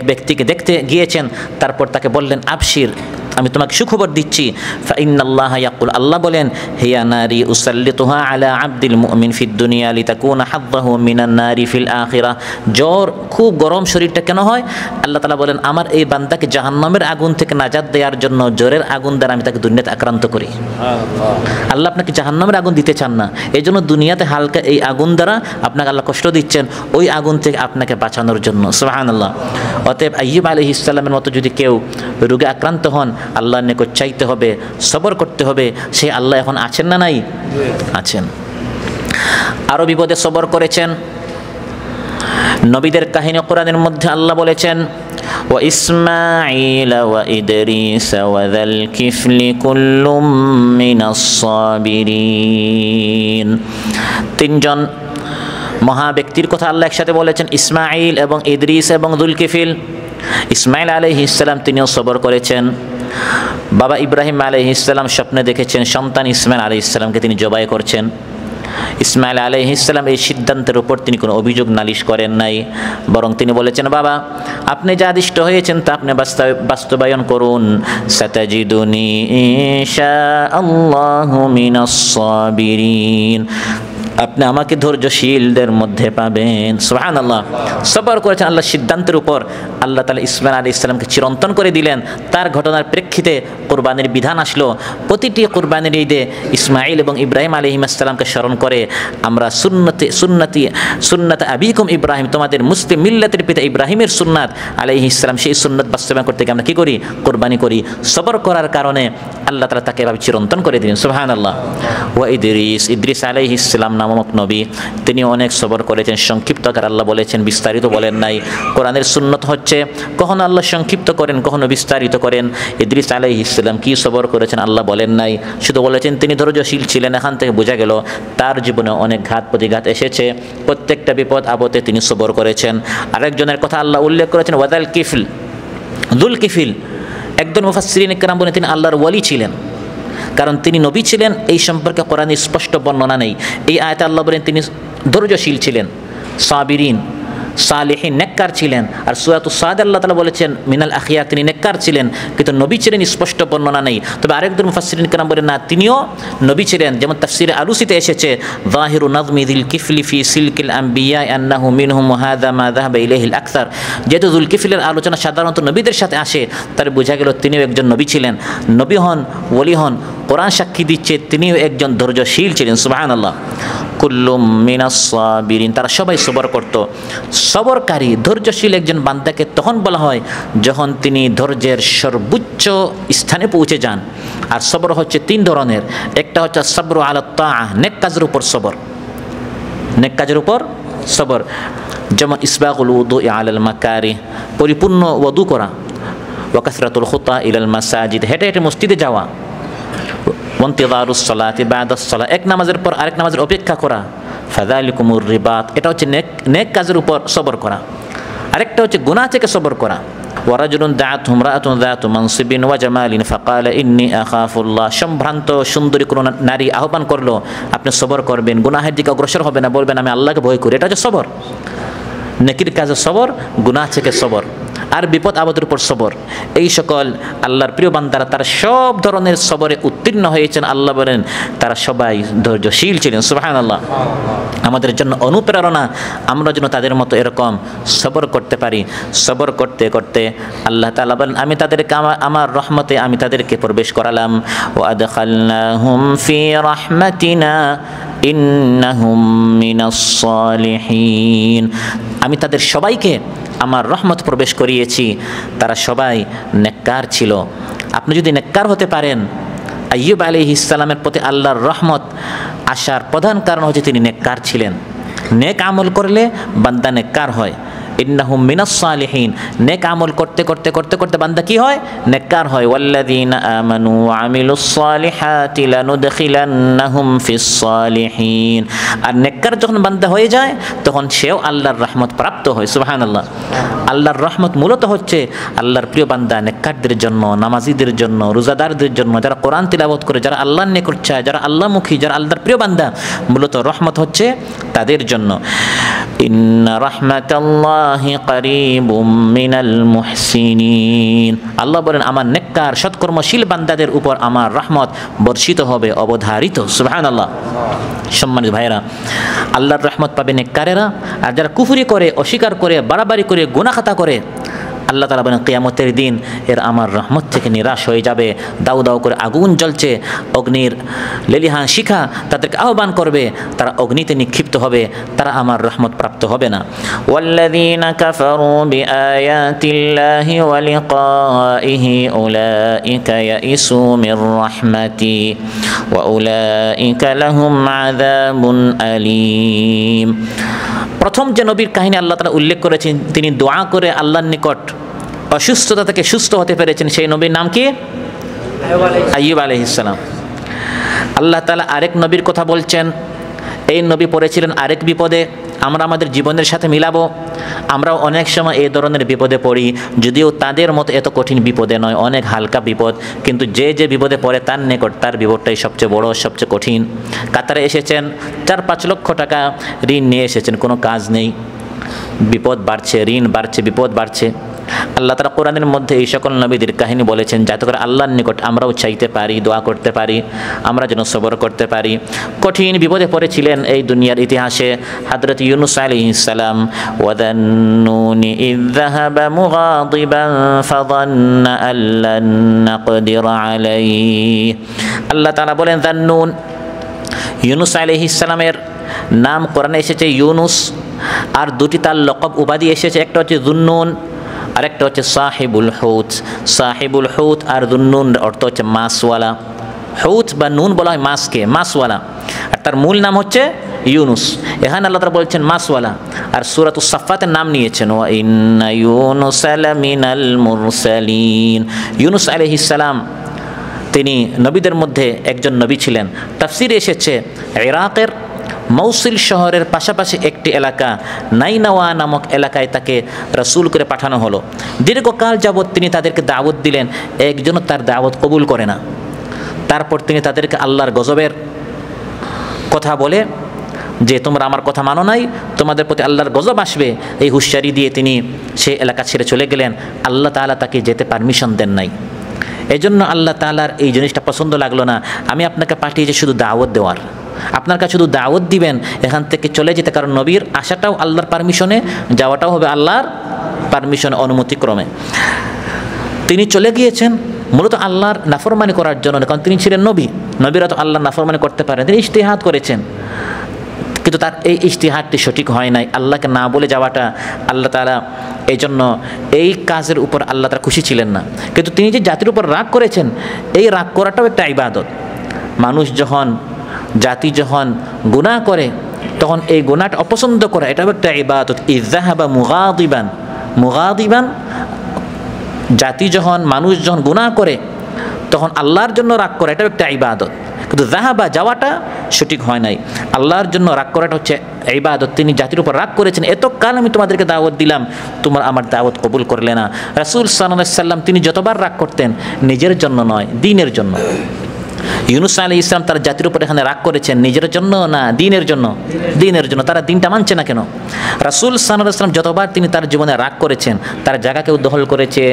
ব্যক্তিকে দেখতে গিয়েছেন, তারপর তাকে বললেন, আবশির, আমি তোমাকে সুখবর দিচ্ছি, ফাইন্নাল্লাহা ইয়াকুল, আল্লাহ বলেন, হিয়া নারী উসাল্লিতুহা আলা আবদিল মুমিন ফিদ দুনিয়া লিতাকুনা হাযযাহু মিনান নারি ফিল আখিরাহ। জ্বর খুব গরম শরীরটা কেন হয়? আল্লাহ তাআলা বলেন, আমার এই বান্দাকে জাহান্নামের আগুন থেকে নাজাত দেওয়ার জন্য জ্বরের আগুন দ্বারা আমি তাকে দুনিয়াতে আক্রান্ত করি। আল্লাহ আপনাকে জাহান্নামের আগুন দিতে চান না, এই জন্য দুনিয়াতে হালকা এই আগুন দ্বারা আপনাকে আল্লাহ কষ্ট দিচ্ছেন, ওই আগুন থেকে আপনাকে বাঁচানোর জন্য। সুবহানাল্লাহ। অতএব আইয়ুব আলাইহিস সালামের মতো যদি কেউ রোগে আক্রান্ত হন, আল্লাহর নিকট চাইতে হবে, সবর করতে হবে। সেই আল্লাহ এখন আছেন না নাই? আছেন। আরো বিপদে সবর করেছেন। নবীদের কাহিনী কোরআনের মধ্যে আল্লাহ বলেছেন, ওয়া ইসমাঈল ওয়া ইদরিস ওয়া যাল কিফলি কুল্লুম মিনাস সাবিরিন। তিনজন মহা ব্যক্তির কথা আল্লাহ একসাথে বলেছেন, ইসমাঈল এবং ইদরিস এবং যুলকিফল। ইসমাঈল আলাইহিস সালাম তিনিও সবর করেছেন। বাবা ইব্রাহিম আলাইহিস সালাম স্বপ্নে দেখেছেন সন্তান ইসমাঈল আলাইহিস সালামকে তিনি জবাই করছেন। ইসমাঈল আলাইহিস সালাম এই সিদ্ধান্তের উপর তিনি কোনো অভিযোগ নালিশ করেন নাই, বরং তিনি বলেছেন, বাবা আপনি যা আদিষ্ট হয়েছেন তা আপনি বাস্তবায়ন করুন। সাতাজিদুনি ইনশাআল্লাহু মিনাস সাবিরিন, আপনি আমাকে ধৈর্যশীলদের মধ্যে পাবেন। সুবহানাল্লাহ। সবর করেছেন আল্লাহর সিদ্ধান্তের উপর। আল্লাহ তাআলা ইসমাঈল আলাইহিস সালামকে চিরন্তন করে দিলেন। তার ঘটনার প্রেক্ষিতে কুরবানির বিধান আসলো। প্রতিটি কুরবানির ঈদে ইসমাঈল এবং ইব্রাহিম আলাইহিস সালামকে স্মরণ করে আমরা সুন্নাত আবিকুম ইব্রাহিম, তোমাদের মুসলিম মিল্লাতের পিতা ইব্রাহিমের সুন্নাত আলাইহিস সালাম, সেই সুন্নাত বাস্তবায়ন করতে গিয়ে আমরা কি করি? কুরবানি করি। সবর করার কারণে আল্লাহ তাআলা তাকে এভাবে চিরন্তন করে দিলেন। সুবহানাল্লাহ। ওয়া ইদ্রিস আলাইহিস সালাম নামক নবী, তিনি অনেক সবর করেছেন। সংক্ষিপ্ত আকার আল্লাহ বলেছেন, বিস্তারিত বলেন নাই। কোরআনের সুন্নত হচ্ছে কখনো আল্লাহ সংক্ষিপ্ত করেন, কখনো বিস্তারিত করেন। ইদ্রিস আলাইহিস সালাম কি সবর করেছেন আল্লাহ বলেন নাই, শুধু বলেছেন তিনি ধৈর্যশীল ছিলেন। এখান থেকে বোঝা গেল তার জীবনে অনেক ঘাত প্রতিঘাত এসেছে, প্রত্যেকটা বিপদ আপদে তিনি সবর করেছেন। আরেকজনের কথা আল্লাহ উল্লেখ করেছেন, ওয়াদাল কিফল, যুলকিফল। একজন মুফাসসিরিন ইকরাম বলেন তিনি আল্লাহর ওয়ালি ছিলেন, কারণ তিনি নবী ছিলেন এই সম্পর্কে কোরআনে স্পষ্ট বর্ণনা নেই। এই আয়াতে আল্লাহ বলেন তিনি ধৈর্যশীল ছিলেন, সাবিরিন, সালেহিন, নেককার ছিলেন। আর সূরাতুস সাদ আল্লাহ তাআলা বলেছেন মিনাল আখিয়ার, তিনি নেককার ছিলেন, কিন্তু নবী ছিলেন স্পষ্ট বর্ণনা নেই। তবে আরেকজন মুফাসসিরিন কেরাম বলেন না, তিনিও নবী ছিলেন। যেমন তাফসীরে আলুসিতে এসেছে, যাহিরু নাযমি যিল কিফলি ফি সিলকিল আম্বিয়া আন্নাহু মিনহুম ওয়া হাযা মা যাহাবা ইলাইহিল আকসার। যেহেতু যুলকিফলের আলোচনা সাধারণত নবীদের সাথে আসে, তার বোঝা গেল তিনিও একজন নবী ছিলেন। নবী হন, ওলি হন, কোরআন সাক্ষী দিচ্ছে তিনিও একজন ধৈর্যশীল ছিলেন। সুবহানাল্লাহ। কুল্লুম মিনাস সাবিরিন, তারা সবাই সবর করত। সবরকারী, ধৈর্যশীল একজন বান্দাকে তখন বলা হয় যখন তিনি ধৈর্যের সর্বোচ্চ স্থানে পৌঁছে যান। আর সবর হচ্ছে তিন ধরনের। একটা হচ্ছে সবর আলাত তাআহ, নেক কাজের উপর সবর, নেক কাজের উপর সবর। যেমন ইসবাগুল উযু আলাল মাকারিহ, পরিপূর্ণ ওযু করা। ওয়া কাসরাতুল খুতা ইলাল মাসাজিদ, হেঁটে হেঁটে মসজিদে যাওয়া। ওয়ান্তিযারুস সালাতি বাদাস সালাহ, এক নামাজের পর আরেক নামাজের অপেক্ষা করা, ফাযালিকুমুর রিবাত, এটা হচ্ছে নেক কাজের উপর সবর করা। আরেকটা হচ্ছে গুনাহ থেকে সবর করা। ওয়ারাজুলুন দাআতহু ইমরাআতুন যাতু মানসিবিন ওয়া জামালিন ফাকালা ইন্নী আখাফুল্লাহ, সম্ভ্রান্ত সুন্দরী কোন নারী আহ্বান করলো আপনি সবর করবেন, গুনাহের দিকে অগ্রসর হবে না, বলবেন আমি আল্লাহকে ভয় করি, এটা হচ্ছে সবর। নেকির কাজে সবর, গুনাহ থেকে সবর, আর বিপদ আপদের উপর সবর। এই সকল আল্লাহর প্রিয় বান্দারা তারা সব ধরনের সবরে উত্তীর্ণ হয়েছেন। আল্লাহ বলেন তারা সবাই ধৈর্যশীল ছিলেন। সুবহানাল্লাহ। আমাদের জন্য অনুপ্রেরণা, আমরা যেন তাদের মতো এরকম সবর করতে পারি। সবর করতে করতে আল্লাহ তাআলা বলেন আমি তাদেরকে আমার রহমতে আমি তাদেরকে প্রবেশ করালাম। ওয়া আদখালনাহুম ফি রাহমাতিনা ইন্নাহুম মিনাস সালিহিন, আমি তাদের সবাইকে আমার রহমত প্রবেশ করিয়েছি, তারা সবাই নেককার ছিল। আপনি যদি নেককার হতে পারেন, আইয়ুব আলাইহিস সালামের প্রতি আল্লাহর রহমত আসার প্রধান কারণ হচ্ছে তিনি নেককার ছিলেন। নেক আমল করলে বান্দা নেককার হয়। ইন্নাহুম মিনাস সালিহিন, নেক আমল করতে করতে করতে করতে বান্দা কি হয়? নেককার হয়। ওয়াল্লাযীনা আমানু ওয়া আমিলুস সালিহাতি লানুদখিলান্নাহুম ফিস সালিহিন, আর নেককার যখন বান্দা হয়ে যায় তখন সেও আল্লাহর রহমত প্রাপ্ত হয়। সুবহানাল্লাহ। আল্লাহর রহমত মূলত হচ্ছে আল্লাহর প্রিয় বান্দা নেককারদের জন্য, নামাজীদের জন্য, রোজাদারদের জন্য, যারা কোরআন তিলাওয়াত করে, যারা আল্লাহর নিকট চায়, যারা আল্লাহমুখী, যারা আল্লাহর প্রিয় বান্দা, মূলত রহমত হচ্ছে তাদের জন্য। ইন্না রাহমাতাল্লাহি কারীবুম মিনাল মুহসিনিন, আল্লাহ বলেন আমার নেককার সৎকর্মশীল বান্দাদের উপর আমার রহমত বর্ষিত হবে, অবধারিত। সুবহানাল্লাহ। সম্মানিত ভাইরা, আল্লাহর রহমত পাবে নেককারেরা, আর যারা কুফরি করে, অস্বীকার করে, বাড়াবাড়ি করে, গুনাহ খাতা করে, আল্লাহ তাআলা বলেন কিয়ামতের দিন এর আমার রহমত থেকে নিরাশ হয়ে যাবে। দাউ দাউ করে আগুন জ্বলছে, অগ্নির লেলিহান শিখা তাদেরকে আহ্বান করবে, তারা অগ্নিতে নিক্ষিপ্ত হবে, তারা আমার রহমত প্রাপ্ত হবে না। ওয়াল্লাযীনা কাফারু বিআয়াতিল্লাহি ওয়া লিকাইহি উলাইকা ইয়াইসু মির রাহমাতি ওয়া উলাইকা লাহুম আযাবুন আলীম। প্রথম যে নবীর কাহিনী আল্লাহ তাআলা উল্লেখ করেছেন, তিনি দোয়া করে আল্লাহর নিকট অসুস্থতা থেকে সুস্থ হতে পেরেছেন, সেই নবীর নাম কি? আইয়ুব আলাইহিস সালাম। আল্লাহ তাআলা আরেক নবীর কথা বলছেন, এই নবী পড়েছিলেন আরেক বিপদে। আমরা আমাদের জীবনের সাথে মিলাবো, আমরাও অনেক সময় এই ধরনের বিপদে পড়ি, যদিও তাদের মতো এত কঠিন বিপদে নয়, অনেক হালকা বিপদ, কিন্তু যে যে বিপদে পড়ে তার নিকট তার বিপদটাই সবচেয়ে বড়, সবচেয়ে কঠিন। কাতারে এসেছেন, 4-5 লক্ষ টাকা ঋণ নিয়ে এসেছেন, কোনো কাজ নেই, বিপদ বাড়ছে, ঋণ বাড়ছে, বিপদ বাড়ছে। আল্লাহ তাআলা কোরআনের মধ্যে এই সকল নবীদের কাহিনী বলেছেন যাতে করে আল্লাহর নিকট আমরাও চাইতে পারি, দোয়া করতে পারি, আমরা যেন সবর করতে পারি। কঠিন বিপদে পড়েছিলেন এই দুনিয়ার ইতিহাসে হযরত ইউনূস আলাইহিস সালাম। ওয়াদান্নুনি ইয যাহাবা মুগাদিবান ফাযান্না আল্লান নাকদির আলাইহি, আল্লাহ তাআলা বলেন যান্নুন, ইউনূস আলাইহিস সালামের নাম কোরআনে এসেছে ইউনূস, আর দুটি তার লকব উপাধি এসেছে, একটা হচ্ছে যুন্নুন, আরেকটা হচ্ছে সাহিবুল হুত। সাহিবুল হুত আর যুন্নুন অর্থ হচ্ছে মাছওয়ালা। হুত বা নুন বলা হয় মাছকে, মাছওয়ালা, আর তার মূল নাম হচ্ছে ইউনুস। এখানে আল্লাহ তাআলা বলছেন মাছওয়ালা, আর সূরাতুস সাফফাতের নাম নিয়েছেন ওয়া ইন্না ইউনুসা লামিনাল মুরসালিন। ইউনুস আলাইহিস সালাম তিনি নবীদের মধ্যে একজন নবী ছিলেন। তাফসীরে এসেছে ইরাকের মৌসিল শহরের পাশাপাশি একটি এলাকা নাইনাওয়া নামক এলাকায় তাকে রাসূল করে পাঠানো হলো। দীর্ঘকাল যাবৎ তিনি তাদেরকে দাওয়াত দিলেন, একজনও তার দাওয়াত কবুল করে না। তারপর তিনি তাদেরকে আল্লাহর গজবের কথা বলে যে তোমরা আমার কথা মানো নাই, তোমাদের প্রতি আল্লাহর গজব আসবে, এই হুঁশিয়ারি দিয়ে তিনি সেই এলাকা ছেড়ে চলে গেলেন। আল্লাহ তাআলা তাকে যেতে পারমিশন দেন নাই। এজন্য আল্লাহ তাআলার এই জিনিসটা পছন্দ লাগলো না। আমি আপনাকে পাঠিয়েছি শুধু দাওয়াত দেওয়ার, আপনার কাছে শুধু দাওয়াত দিবেন, এখান থেকে চলে যেতে। কারণ নবীর আসাটাও আল্লাহর পারমিশনে, যাওয়াটাও হবে আল্লাহর পারমিশনে, অনুমতিক্রমে। তিনি চলে গিয়েছেন মূলত আল্লাহর নাফরমানি করার জন্য, কারণ তিনি ছিলেন নবী। নবীরা তো আল্লাহর নাফরমানি করতে পারেন, তিনি ইজতিহাদ করেছেন, কিন্তু তার এই ইজতিহাদটি সঠিক হয় নাই। আল্লাহকে না বলে যাওয়াটা আল্লাহ তাআলা এই জন্য এই কাজের উপর আল্লাহ তাআলা খুশি ছিলেন না। কিন্তু তিনি যে জাতির উপর রাগ করেছেন, এই রাগ করাটাও একটা ইবাদত। মানুষ যখন, জাতি যখন গুনাহ করে তখন এই গুনাহটা অপছন্দ করা এটাও একটা ইবাদত। ইযযাহাবা মুগাদিবান, মুগাদিবান জাতি যখন, মানুষ যখন গুনাহ করে তখন আল্লাহর জন্য রাগ করে, এটাও একটা ইবাদত। কিন্তু যাহাবা যাওয়াটা সঠিক হয় নাই। আল্লাহর জন্য রাগ করাটা হচ্ছে ইবাদত। তিনি জাতির উপর রাগ করেছেন, এতকাল আমি তোমাদেরকে দাওয়াত দিলাম, তোমরা আমার দাওয়াত কবুল করলে না। রাসূল সাল্লাল্লাহু আলাইহি সাল্লাম তিনি যতবার রাগ করতেন নিজের জন্য নয়, দ্বীনের জন্য। ইউনূস আলাইহিস সালাম তার জাতির উপর এখানে রাগ করেছেন নিজের জন্য না, দ্বীনের জন্য। দ্বীনের জন্য। তারা দ্বীনটা মানছে না কেন? রাসূল সাল্লাল্লাহু আলাইহি সাল্লাম যতবার তিনি তার জীবনে রাগ করেছেন, তার জায়গা কেউ দখল করেছে,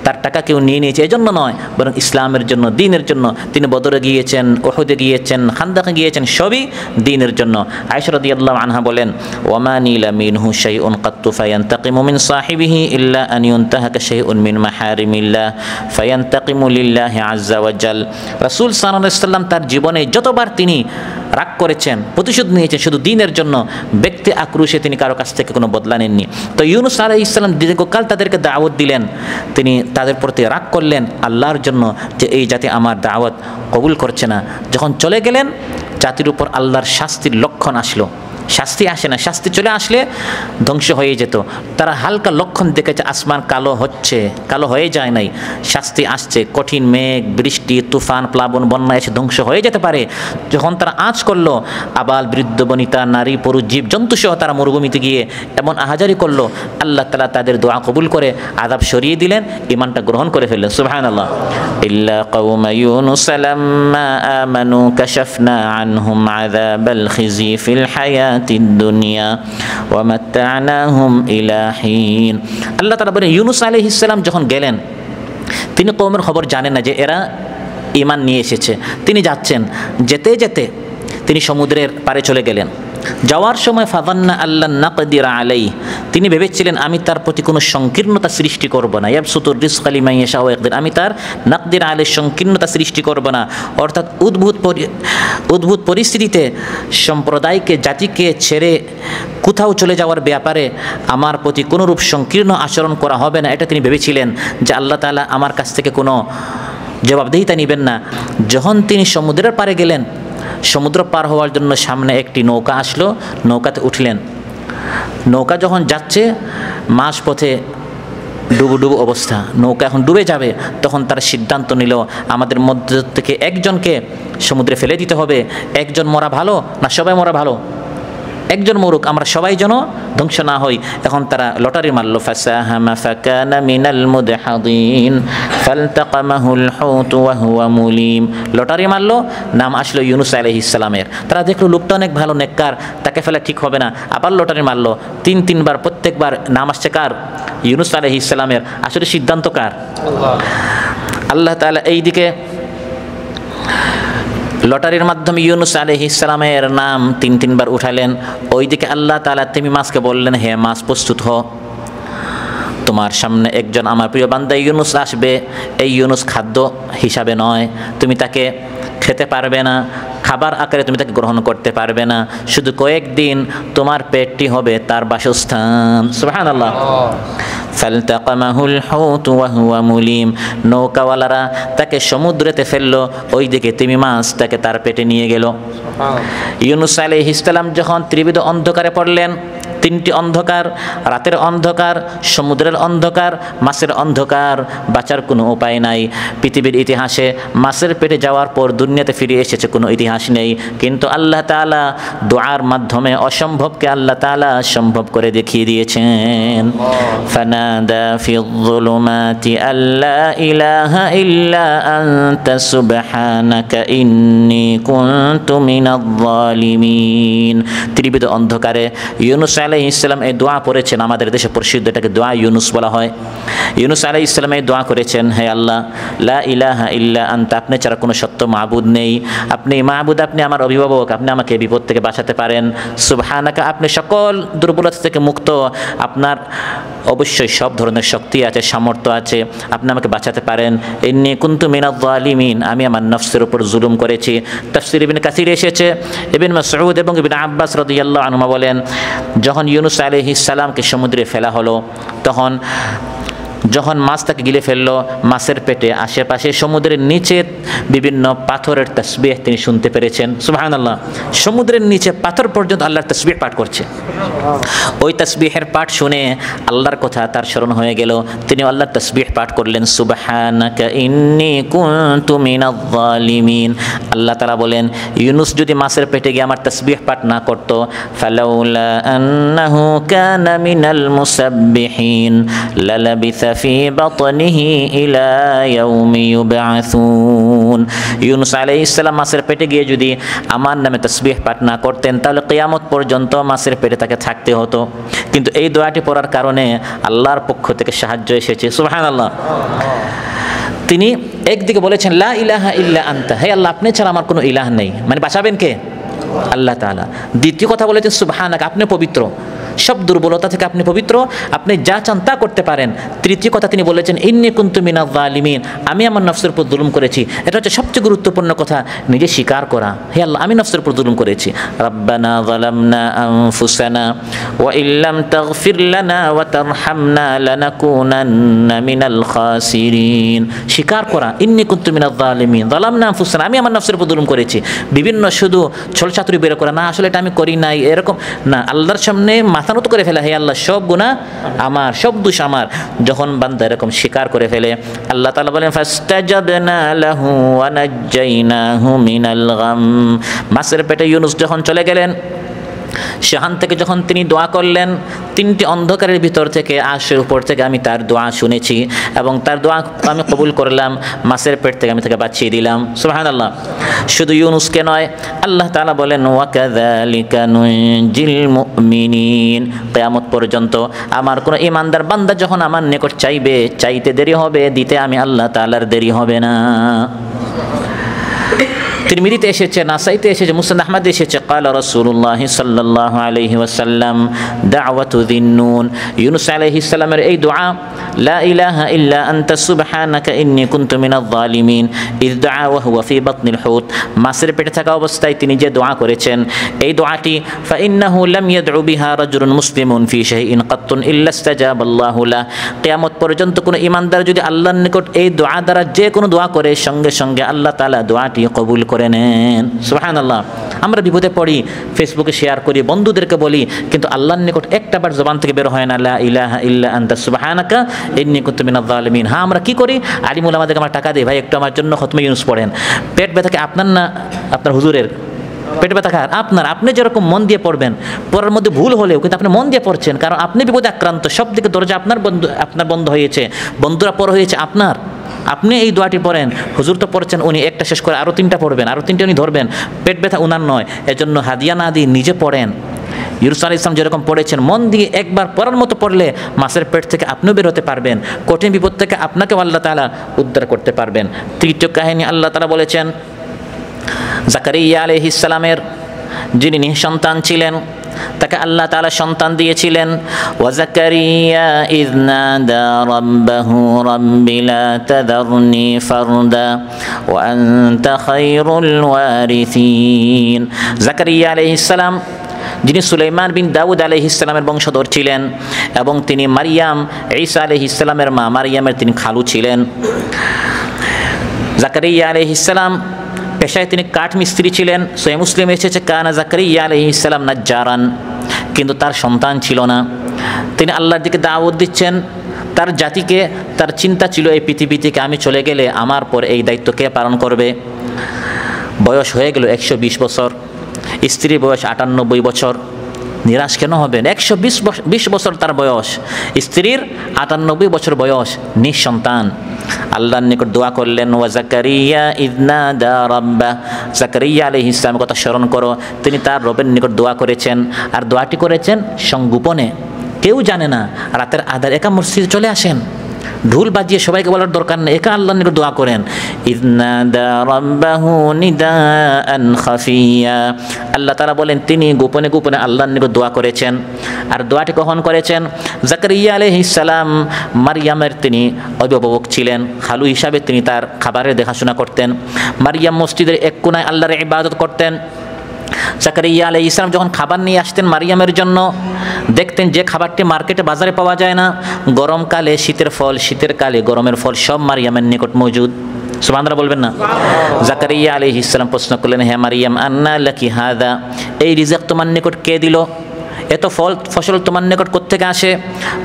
তার টাকা কেউ নিয়ে নিয়েছে, এজন্য নয়, বরং ইসলামের জন্য, দ্বীনের জন্য। তিনি বদরে গিয়েছেন, উহুদে গিয়েছেন, খান্দাকে গিয়েছেন, সবই দ্বীনের জন্য। আয়েশা রাদিয়াল্লাহু আনহা বলেন, ওয়ামা নীলা মিনহু শাইউন কাত্তু ফায়ান্তাকিমু মিন সাহিবিহি ইল্লা আন ইউনতাহাকা শাইউন মিন মাহারিমিল্লাহ ফায়ান্তাকিমু লিল্লাহি আযজা ওয়া জাল। রাসূল সাল্লাল্লাহু আলাইহি সাল্লাম তার জীবনে যতবার তিনি রাগ করেছেন, প্রতিশোধ নিয়েছেন শুধু দ্বীনের জন্য, ব্যক্তি আক্রোশে তিনি কারো কাছ থেকে কোনো বদলা নেননি। তো ইউনূস আলাইহিস সালাম দীর্ঘকাল তাদেরকে দাওয়াত দিলেন, তিনি তাদের প্রতি রাগ করলেন আল্লাহর জন্য যে এই জাতি আমার দাওয়াত কবুল করছে না। যখন চলে গেলেন, জাতির উপর আল্লাহর শাস্তির লক্ষণ আসলো। শাস্তি আসে না, শাস্তি চলে আসলে ধ্বংস হয়ে যেত। তারা হালকা লক্ষণ দেখেছে, আসমান কালো হচ্ছে, কালো হয়ে যায় নাই, শাস্তি আসছে, কঠিন মেঘ, বৃষ্টি, তুফান, প্লাবন, বন্যা এসে ধ্বংস হয়ে যেতে পারে। যখন তারা আঁচ করলো, আবাল বৃদ্ধ বনিতা, নারী পুরুষ, জীব জন্তু সহ তারা মরুভূমিতে গিয়ে এমন আহাজারি করলো, আল্লাহ তাআলা তাদের দোয়া কবুল করে আযাব সরিয়ে দিলেন, ঈমানটা গ্রহণ করে ফেললেন। সুবহানাল্লাহ। ইল্লা কওমা ইউনুস লাম্মা আমানু কাশাফনা আনহুম আযাবাল খিজি ফিল হায়াত দুনিয়া ওয়া মাত্তা'নাহুম ইলা হিন। আল্লাহ তাআলা বলেন, ইউনূস আলাইহিস সালাম যখন গেলেন, তিনি কওমের খবর জানেন না যে এরা ঈমান নিয়ে এসেছে। তিনি যাচ্ছেন, যেতে যেতে তিনি সমুদ্রের পাড়ে চলে গেলেন। যাওয়ার সময় ফাযান্না আল্লা নাকদির আলাইহি, তিনি ভেবেছিলেন আমি তার প্রতি কোনো সংকীর্ণতা সৃষ্টি করব না। ইয়াবসুতুর রিজকা লিমান ইয়াশা ওয়া ইয়াকদির, আমি তার নাকদির আলাইহি সংকীর্ণতা সৃষ্টি করব না। অর্থাৎ উদ্ভূত পরিস্থিতিতে সম্প্রদায়কে, জাতিকে ছেড়ে কোথাও চলে যাওয়ার ব্যাপারে আমার প্রতি কোনোরূপ সংকীর্ণ আচরণ করা হবে না, এটা তিনি ভেবেছিলেন যে আল্লাহ তাআলা আমার কাছ থেকে কোনো জবাবদিহিতা নেবেন না। যখন তিনি সমুদ্রের পাড়ে গেলেন, সমুদ্র পার হওয়ার জন্য সামনে একটি নৌকা আসলো, নৌকাতে উঠলেন। নৌকা যখন যাচ্ছে, মাঝপথে ডুবো অবস্থা, নৌকা এখন ডুবে যাবে, তখন তারা সিদ্ধান্ত নিল আমাদের মধ্য থেকে একজনকে সমুদ্রে ফেলে দিতে হবে। একজন মরা ভালো না সবাই মরা ভালো? একজন মরুক, আমরা সবাই যেন ধ্বংস না হই। এখন তারা লটারি মারল, ফাসাহামা ফাকানা মিনাল মুদহাদিন ফালতাকামাহুল হুত ওয়া হুয়া মুলিম। লটারি মারল, নাম আসলো ইউনূস আলাইহিস সালামের। তারা দেখলো লোকটা অনেক ভালো, নেককার, তাকে ফেলা ঠিক হবে না। আবার লটারি মারল, তিনবার, প্রত্যেকবার নাম আসছে কার? ইউনূস আলাইহিস সালামের। আসলে সিদ্ধান্ত কার? আল্লাহ তাআলা এইদিকে লটারির মাধ্যমে ইউনূস আলাইহিস সালামের নাম তিনবার উঠালেন। ওইদিকে আল্লাহ তাআলা তিমি মাছকে বললেন, হে মাছ প্রস্তুত হও, তোমার সামনে একজন আমার প্রিয় বান্দা ইউনূস আসবে। এই ইউনূস খাদ্য হিসাবে নয়, তুমি তাকে খেতে পারবে না, খাবার আকারে তুমি তাকে গ্রহণ করতে পারবে না, শুধু কয়েকদিন তোমার পেটটি হবে তার বাসস্থান। সুবহানাল্লাহ। ফালতাকামাহুল হুত ওয়া হুয়া মুলিম, নৌকাওয়ালারা তাকে সমুদ্রেতে ফেললো, ওইদিকে তিমি মাছ তাকে তার পেটে নিয়ে গেল। ইউনূস আলাইহিস সালাম যখন ত্রিবিধ অন্ধকারে পড়লেন, তিনটি অন্ধকার, রাতের অন্ধকার, সমুদ্রের অন্ধকার, মাছের অন্ধকার, বাঁচার কোনো উপায় নাই। পৃথিবীর ইতিহাসে মাছের পেটে যাওয়ার পর দুনিয়াতে ফিরে এসেছে কোনো ইতিহাস নেই, কিন্তু আল্লাহ তাআলা দোয়ার মাধ্যমে অসম্ভবকে আল্লাহ তাআলা সম্ভব করে দেখিয়ে দিয়েছেন। ফানাদা ফিয-যুলুমাতি আল্লা ইলাহা ইল্লা আনতা সুবহানাকা ইন্নী কুনতু মিনায-যালিমিন। ত্রিবিধ অন্ধকারে ইউনূস আলাইহিস সালাম এই দোয়া পড়েছেন, আমাদের দেশে প্রসিদ্ধ, এটাকে দোয়া ইউনূস বলা হয়। ইউনূস আলাইহিস সালাম এই দোয়া করেছেন, হে আল্লাহ, লা ইলাহা ইল্লা আনতা, আপনি ছাড়া কোনো সত্য মাবুদ নেই, আপনি মাবুদ, আপনি আমার অভিভাবক, আপনি আমাকে বিপদ থেকে বাঁচাতে পারেন। সুবহানাকা, আপনি সকল দুর্বলতা থেকে মুক্ত, আপনার অবশ্যই সব ধরনের শক্তি আছে, সামর্থ্য আছে, আপনি আমাকে বাঁচাতে পারেন। ইন্নী কুনতু মিনায-যালিমিন, আমি আমার নফসের উপর জুলুম করেছি। তাফসীর ইবনে কাসির এসেছে, ইবনে মাসউদ এবং ইবনে আব্বাস রাদিয়াল্লাহু আনহুমা বলেন, যখন ইউনূস আলাইহিস সালামকে সমুদ্রে ফেলা হলো, যখন মাছ তাকে গিলে ফেললো, মাছের পেটে আশেপাশে সমুদ্রের নিচে বিভিন্ন পাথরের তাসবিহ তিনি শুনতে পেরেছেন। সুবহানাল্লাহ, সমুদ্রের নিচে পাথর পর্যন্ত আল্লাহর তাসবিহ পাঠ করছে। ওই তাসবিহের পাঠ শুনে আল্লাহর কথা তার স্মরণ হয়ে গেল, তিনি আল্লাহর তাসবিহ পাঠ করলেন, সুবহানাকা ইন্নী কুনতু মিনাজ জালিমিন। আল্লাহ তাআলা বলেন, ইউনুস যদি মাছের পেটে গিয়ে আমার তাসবিহ পাঠ না করত, ফালাউলা আন্নাহু কানা মিনাল মুসাব্বিহিন লালাবিসা ফি বাতনিহি ইলা ইয়াউমি ইউবআসুন। ইউনুস আলাইহিস সালাম মাছের পেটে গিয়ে যদি আমার নামে তাসবিহ পাঠ না করতেন, তাহলে কিয়ামত পর্যন্ত মাছের পেটে তাকে থাকতে হতো। কিন্তু এই দোয়াটি পড়ার কারণে আল্লাহর পক্ষ থেকে সাহায্য এসেছে। সুবহানাল্লাহ। তিনি একদিকে বলেছেন লা ইলাহা ইল্লা আনতা, হে আল্লাহ আপনি ছাড়া আমার কোনো ইলাহ নেই, মানে বাঁচাবেন কে? আল্লাহ তাআলা। দ্বিতীয় কথা বলেছেন সুবহানাক, আপনি পবিত্র, সব দুর্বলতা থেকে আপনি পবিত্র, আপনি যা চান তা করতে পারেন। তৃতীয় কথা তিনি বলেছেন ইন্নী কুনতু মিনাজ জালিমিন, আমি আমার নফসের উপর জুলুম করেছি। এটা হচ্ছে সবচেয়ে গুরুত্বপূর্ণ কথা, নিজে স্বীকার করা, হে আল্লাহ আমি নফসের উপর জুলুম করেছি। রাব্বানা যালামনা আনফুসানা ওয়া ইল্লাম তাগফির লানা ওয়া তারহামনা লানাকুনান্না মিনাল খাসিরিন। স্বীকার করা, ইন্নী কুনতু মিনাজ জালিমিন, যালামনা আনফুসানা, আমি আমার নফসের উপর জুলুম করেছি। বিভিন্ন শুধু ছলচাতুরি বের করা, না আসলে এটা আমি করি নাই, এরকম না, আল্লাহর সামনে মাথা নত করে ফেলা, হে আল্লাহ সব গুনাহ আমার, সব দোষ আমার। যখন বান্দা এরকম স্বীকার করে ফেলে, আল্লাহ তাআলা বলেন ফাস্তাজাবনা লাহু ওয়া নাজ্জাইনাহু মিনাল গাম। মাছের পেটে ইউনুস যখন চলে গেলেন, সেখান থেকে যখন তিনি দোয়া করলেন, তিনটি অন্ধকারের ভিতর থেকে আকাশের উপর থেকে আমি তার দোয়া শুনেছি এবং তার দোয়া আমি কবুল করলাম, মাছের পেট থেকে আমি তাকে বাঁচিয়ে দিলাম। সুবহানাল্লাহ। শুধু ইউনুসকে নয়, আল্লাহ তাআলা বলেন ওয়া কাযালিকা নুনজিল মুমিনিন, কিয়ামত পর্যন্ত আমার কোনো ঈমানদার বান্দা যখন আমার নিকট চাইবে, চাইতে দেরি হবে, দিতে আমি আল্লাহ তাআলার দেরি হবে না। তিরমিজিতে এসেছে, নাসাইতে এসেছে, মুসনাদ আহমদে এসেছে, ক্বালা রাসূলুল্লাহ সাল্লাল্লাহু আলাইহি ওয়াসাল্লাম দাওয়াতু যিন্নুন। ইউনুস আলাইহিস সালামের এই দোয়া, লা ইলাহা ইল্লা আনতা সুবহানাকা ইন্নী কুনতু মিনাজ জালিমিন, ইয দাআ ওয়া হুয়া ফি বাতনিল হুত, মাছের পেটে থাকা অবস্থায় তিনি যে দোয়া করেছেন, এই দোয়াটি ফাইন্নাহু লাম ইয়াদউ বিহা রাজুলুন মুসলিমুন ফি শাইইন কাত্তুন ইল্লা ইসতাজাবাল্লাহু লাহ। কিয়ামত পর্যন্ত কোনো ঈমানদার যদি আল্লাহর নিকট এই দোয়া দ্বারা যে কোনো দোয়া করে, সঙ্গে সঙ্গে আল্লাহ তাআলা দোয়াটি কবুল করে নেন। সুবহানাল্লাহ। আমরা বিপদে পড়ি, ফেসবুকে শেয়ার করি, বন্ধুদেরকে বলি, কিন্তু আল্লাহর নিকট একটাবার জবান থেকে বের হয় না লা ইলাহা ইল্লা আনতা সুবহানাকা ইন্নী কুনতু মিনাজ জালিমিন। হ্যাঁ, আমরা কি করি, আলিম উলামাদেরকে আমরা টাকা দিই, ভাই একটু আমার জন্য খতমে ইউনুস পড়েন। পেট ব্যথাকে আপনার না আপনার হুজুরের পেট ব্যথা খায় আপনার, আপনি যেরকম মন দিয়ে পড়বেন, পড়ার মধ্যে ভুল হলেও কিন্তু আপনি মন দিয়ে পড়ছেন, কারণ আপনি বিপদে আক্রান্ত, সব দিকে দরজা আপনার বন্ধ হয়েছে, বন্ধুরা পর হয়েছে আপনার, আপনি এই দোয়াটি পড়েন, হুজুর তো পড়ছেন, উনি একটা শেষ করে আরও তিনটা পড়বেন, আরও তিনটে উনি ধরবেন, পেট ব্যথা উনার নয়, এজন্য হাদিয়া না দিয়ে নিজে পড়েন। ইউনুস আলাইহিস সালাম যেরকম পড়েছেন, মন দিয়ে একবার পড়ার মতো পড়লে মাছের পেট থেকে আপনিও বের হতে পারবেন, কঠিন বিপদ থেকে আপনাকেও আল্লাহ তাআলা উদ্ধার করতে পারবেন। তৃতীয় কাহিনী আল্লাহ তাআলা বলেছেন জাকারিয়া আলাইহিস সালামের, যিনি নিঃসন্তান ছিলেন, তাকে আল্লাহ তাআলা সন্তান দিয়েছিলেন। ওয়া জাকারিয়া ইয নাদা রাব্বাহু রাব্বি লা তাযারনি ফারদা ওয়া আনতা খায়রুল ওয়ারিসিন। জাকারিয়া আলাইহিস সালাম, যিনি সুলাইমান বিন দাউদ আলাইহিস সালামের বংশধর ছিলেন এবং তিনি মারিয়াম, ঈসা আলাইহিস সালামের মা মারিয়ামের তিনি খালু ছিলেন। জাকারিয়া আলাইহিস সালাম পেশায় তিনি কাঠ মিস্ত্রি ছিলেন। সহিহ মুসলিমে এসেছে কানা জাকারিয়া আলাইহিস সালাম নাজ্জারান, কিন্তু তার সন্তান ছিল না। তিনি আল্লাহর দিকে দাওয়াত দিচ্ছেন, তার জাতিকে, তার চিন্তা ছিল এই পৃথিবী থেকে আমি চলে গেলে আমার পর এই দায়িত্ব কে পালন করবে। বয়স হয়ে গেল 120 বছর, স্ত্রীর বয়স 98 বছর। নিরাশ কেন হবেন? 120 বছর তার বয়স, স্ত্রীর 98 বছর বয়স, নিঃসন্তান। আল্লাহর নিকট দোয়া করলেন ওয়া জাকারিয়া ইয নাদা রাব্বা, জাকারিয়া আলাইহিস সালামের কথা স্মরণ করো, তিনি তার রবের নিকট দোয়া করেছেন, আর দোয়াটি করেছেন সংগোপনে, কেউ জানে না। রাতের আধার একা মসজিদে চলে আসেন, ঢোল বাজিয়ে সবাইকে বলার দরকার নেই, একা আল্লাহর নিকট দোয়া করেন। ইয নাদা রাব্বাহু নিদাআন খাফিয়া, আল্লাহ তাআলা বলেন তিনি গোপনে গোপনে আল্লাহর নিকট দোয়া করেছেন। আর দোয়াটি কখন করেছেন? জাকারিয়া আলাইহিস সালাম মারিয়ামের তিনি অভিভাবক ছিলেন, খালু হিসাবে তিনি তার খাবারের দেখাশোনা করতেন। মারিয়াম মসজিদের এক কোণায় আল্লাহর ইবাদত করতেন। জাকারিয়া আলাইহিস সালাম যখন খাবার নিয়ে আসতেন মারিয়ামের জন্য, দেখতেন যে খাবারটি মার্কেটে বাজারে পাওয়া যায় না, গরমকালে শীতের ফল, শীতের কালে গরমের ফল, সব মারিয়ামের নিকট মজুদ। সুবহানাল্লাহ বলবেন না? জাকারিয়া আলাইহিস সালাম প্রশ্ন করলেন, হে মারিয়াম, আন্না লাকি হাদা, এই রিজিক তোমার নিকট কে দিল? এত ফসল তোমার নিকট কোত্থেকে আসে?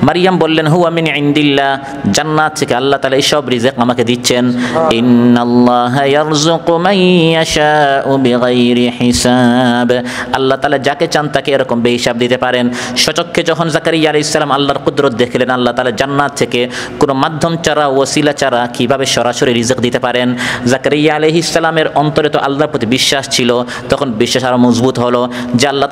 মারিয়াম বললেন, হুয়া মিন ইনদিল্লাহ, জান্নাত থেকে আল্লাহ তাআলা এই সব রিজিক আমাকে দিচ্ছেন। ইন্নাল্লাহা ইয়ারযুকু মান ইয়াশাউ বিগাইরি হিসাব, আল্লাহ তাআলা যাকে চান তাকে এরকম বেহিসাব দিতে পারেন। সচক্ষে যখন জাকারিয়া আলাইহিস সালাম আল্লাহর কুদরত দেখলেন, আল্লাহ তাআলা জান্নাত থেকে কোনো মাধ্যম ছাড়া, ওসিলা ছাড়া কিভাবে সরাসরি রিজিক দিতে পারেন। জাকারিয়া আলাইহিস সালামের অন্তরে তো আল্লাহর প্রতি বিশ্বাস ছিল, তখন বিশ্বাস আরো মজবুত হলো যে আল্লাহ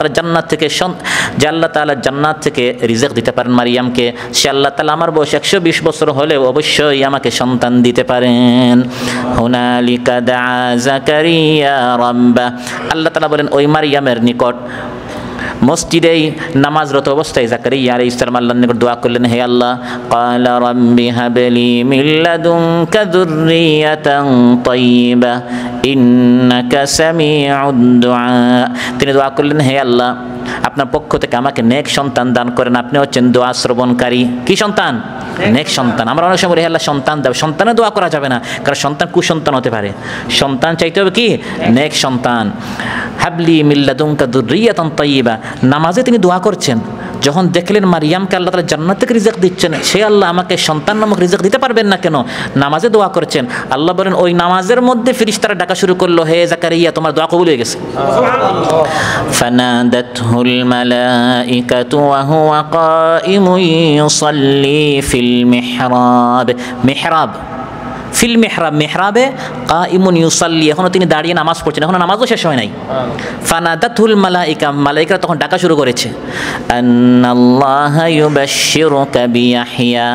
তাআলা জান্নাত থেকে রিজিক দিতে পারেন মারিয়ামকে। সে আল্লাহ তাআলা আমার বয়স 120 বছর হলেও অবশ্যই আমাকে সন্তান দিতে পারেন। হুনালিকা দা জাকারিয়া রাব্বা, আল্লাহ তাআলা বলেন ওই মারিয়ামের নিকট মসজিদেই নামাজরত অবস্থায় জাকারিয়া আলাইহিস সালাম আল্লাহর নিকট দোয়া করলেন, হে আল্লাহ, ক্বালা রাব্বি হাবলি মিন লাদুনকা যুররিয়াতান তাইয়্যিবা ইন্নাকা সামিউদ দুআ। তিনি দোয়া করলেন, হে আল্লাহ, আপনার পক্ষ থেকে আমাকে নেক সন্তান দান করেন, আপনি হচ্ছেন দোয়া শ্রবণকারী। কি সন্তান? নেক সন্তান। আমরা অনেক সময় আল্লাহ সন্তান দেব, সন্তানে দোয়া করা যাবে না, কারণ সন্তান কুসন্তান হতে পারে। সন্তান চাইতে হবে কি? নেক সন্তান। হাবলি মিন লাদুনকা যুররিয়াতান তাইয়্যিবা, নামাজে তিনি দোয়া করছেন, যখন দেখলেন মারিয়ামকে আল্লাহ তাআলা জান্নাত থেকে রিজিক দিচ্ছেন, সে আল্লাহ আমাকে সন্তান নামক রিজিক দিতে পারবেন না কেন? নামাজে দোয়া করছেন। আল্লাহ বলেন ওই নামাজের মধ্যে ফেরেশতারা ডাকা শুরু করলো, হে জাকারিয়া, তোমার দোয়া কবুল হয়ে গেছে। ফানাদাতহুল মালাইকাতু ওয়া হুয়া কাইমুন ইউসাল্লি ফিল মিহরাব। ফিল মিহরাব, মিহরাবে কাইমুন ইউসাল্লি, এখনো তিনি দাঁড়িয়ে নামাজ পড়ছেন, এখনো নামাজও শেষ হয় নাই। ফানাদাতুল মালাইকা, মালাইকারা তখন ডাকা শুরু করেছে, আন্নাল্লাহা ইউবাশশিরুকা বিয়াহইয়া,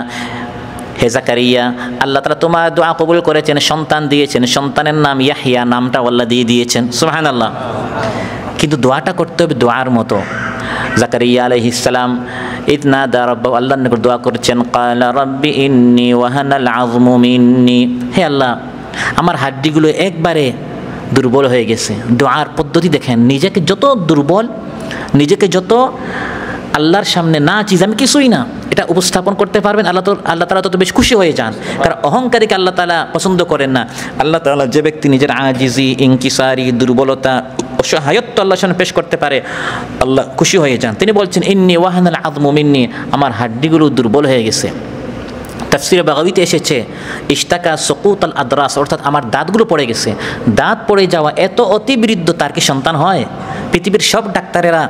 হে জাকারিয়া, আল্লাহ তাআলা তোমার দোয়া কবুল করেছেন, সন্তান দিয়েছেন, সন্তানের নাম ইয়াহইয়া, নামটা আল্লাহ দিয়ে দিয়েছেন। সুবহানাল্লাহ। কিন্তু দোয়াটা করতে হবে দোয়ার মতো। জাকারিয়া আলাইহিস সালাম ইদনাদা রাব্বাহু, আল্লাহর নিকট দোয়া করছেন, ক্বালা রাব্বি ইন্নী ওয়াহানাল আযমু মিন্নী, হে আল্লাহ, আমার হাড্ডিগুলো একবারে দুর্বল হয়ে গেছে। দোয়ার পদ্ধতি দেখেন, নিজেকে যত দুর্বল, নিজেকে যত আল্লাহর সামনে না চিজ আমি কিছুই না এটা উপস্থাপন করতে পারবেন, আল্লাহ তাআলা তত বেশ খুশি হয়ে যান। কারণ অহংকারীকে আল্লাহ তাআলা পছন্দ করেন না। আল্লাহ তাআলা যে ব্যক্তি নিজের আজিজি, ইনকিসারি, দুর্বলতা, অসহায়ত্ব আল্লাহর সামনে পেশ করতে পারে, আল্লাহ খুশি হয়ে যান। তিনি বলছেন, ইন্নী ওয়াহানাল আযমু মিন্নী, আমার হাড্ডিগুলো দুর্বল হয়ে গেছে। তাফসীরে বাগাবীতে এসেছে, ইশতাকা সুকুতাল আদরাস, অর্থাৎ আমার দাঁতগুলো পড়ে গেছে। দাঁত পড়ে যাওয়া এত অতিবৃদ্ধ, তার কি সন্তান হয়? পৃথিবীর সব ডাক্তারেরা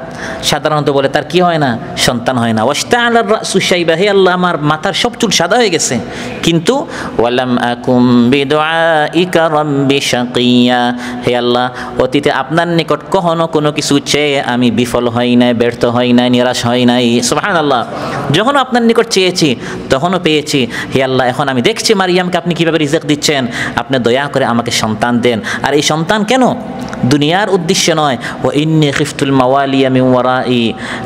সাধারণত বলে তার কি হয় না? সন্তান হয় না। ওয়াশতাআলার রাসু শাইবা, হে আল্লাহ, আমার মাথার সব চুল সাদা হয়ে গেছে, কিন্তু ওয়ালাম আকুম বিদুআইকা রাব্বি শাকিয়া, হে আল্লাহ, অতীতে আপনার নিকট কখনো কোনো কিছু চেয়ে আমি বিফল হই নাই, ব্যর্থ হই নাই, নিরাশ হই নাই। সুবহানাল্লাহ। যখন আপনার নিকট চেয়েছি তখনও পেয়েছি। হে আল্লাহ, এখন আমি দেখছি মারিয়ামকে আপনি কিভাবে রিজিক দিচ্ছেন, আপনি দয়া করে আমাকে সন্তান দেন। আর এই সন্তান কেন? দুনিয়ার উদ্দেশ্যে নয়। ও ইন্নী খিফতুল মাওয়ালিয়া মিন ওয়ারাই,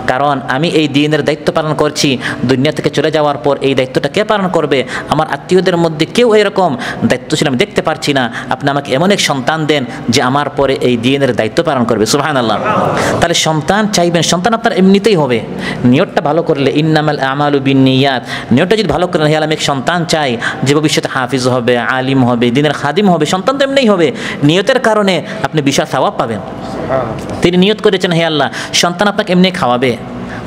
কারণ আমি এই দ্বীনের দায়িত্ব পালন করছি, দুনিয়া থেকে চলে যাওয়ার পর এই দায়িত্বটা কে পালন করবে? আমার আত্মীয়দের মধ্যে কেউ এরকম দায়িত্বশীল আমি দেখতে পারছি না, আপনি আমাকে এমন এক সন্তান দেন যে আমার পরে এই দ্বীনের দায়িত্ব পালন করবে। সুবহানাল্লাহ। তাহলে সন্তান চাইবেন, সন্তান আপনার এমনিতেই হবে, নিয়তটা ভালো করলে। ইন্নামাল আমালু বিন্নিয়াত, নিয়তটা যদি ভালো করেন, হে আল্লাহ, আমি এক সন্তান চাই যে ভবিষ্যতে হাফিজ হবে, আলিম হবে, দ্বীনের খাদিম হবে, সন্তান তো এমনিই হবে। নিয়তের কারণে আপনি বিশাল সওয়াব পাবেন। তিনি নিয়ত করেছেন, হে আল্লাহ, সন্তান আপনাকে এমনি খাওয়াবে,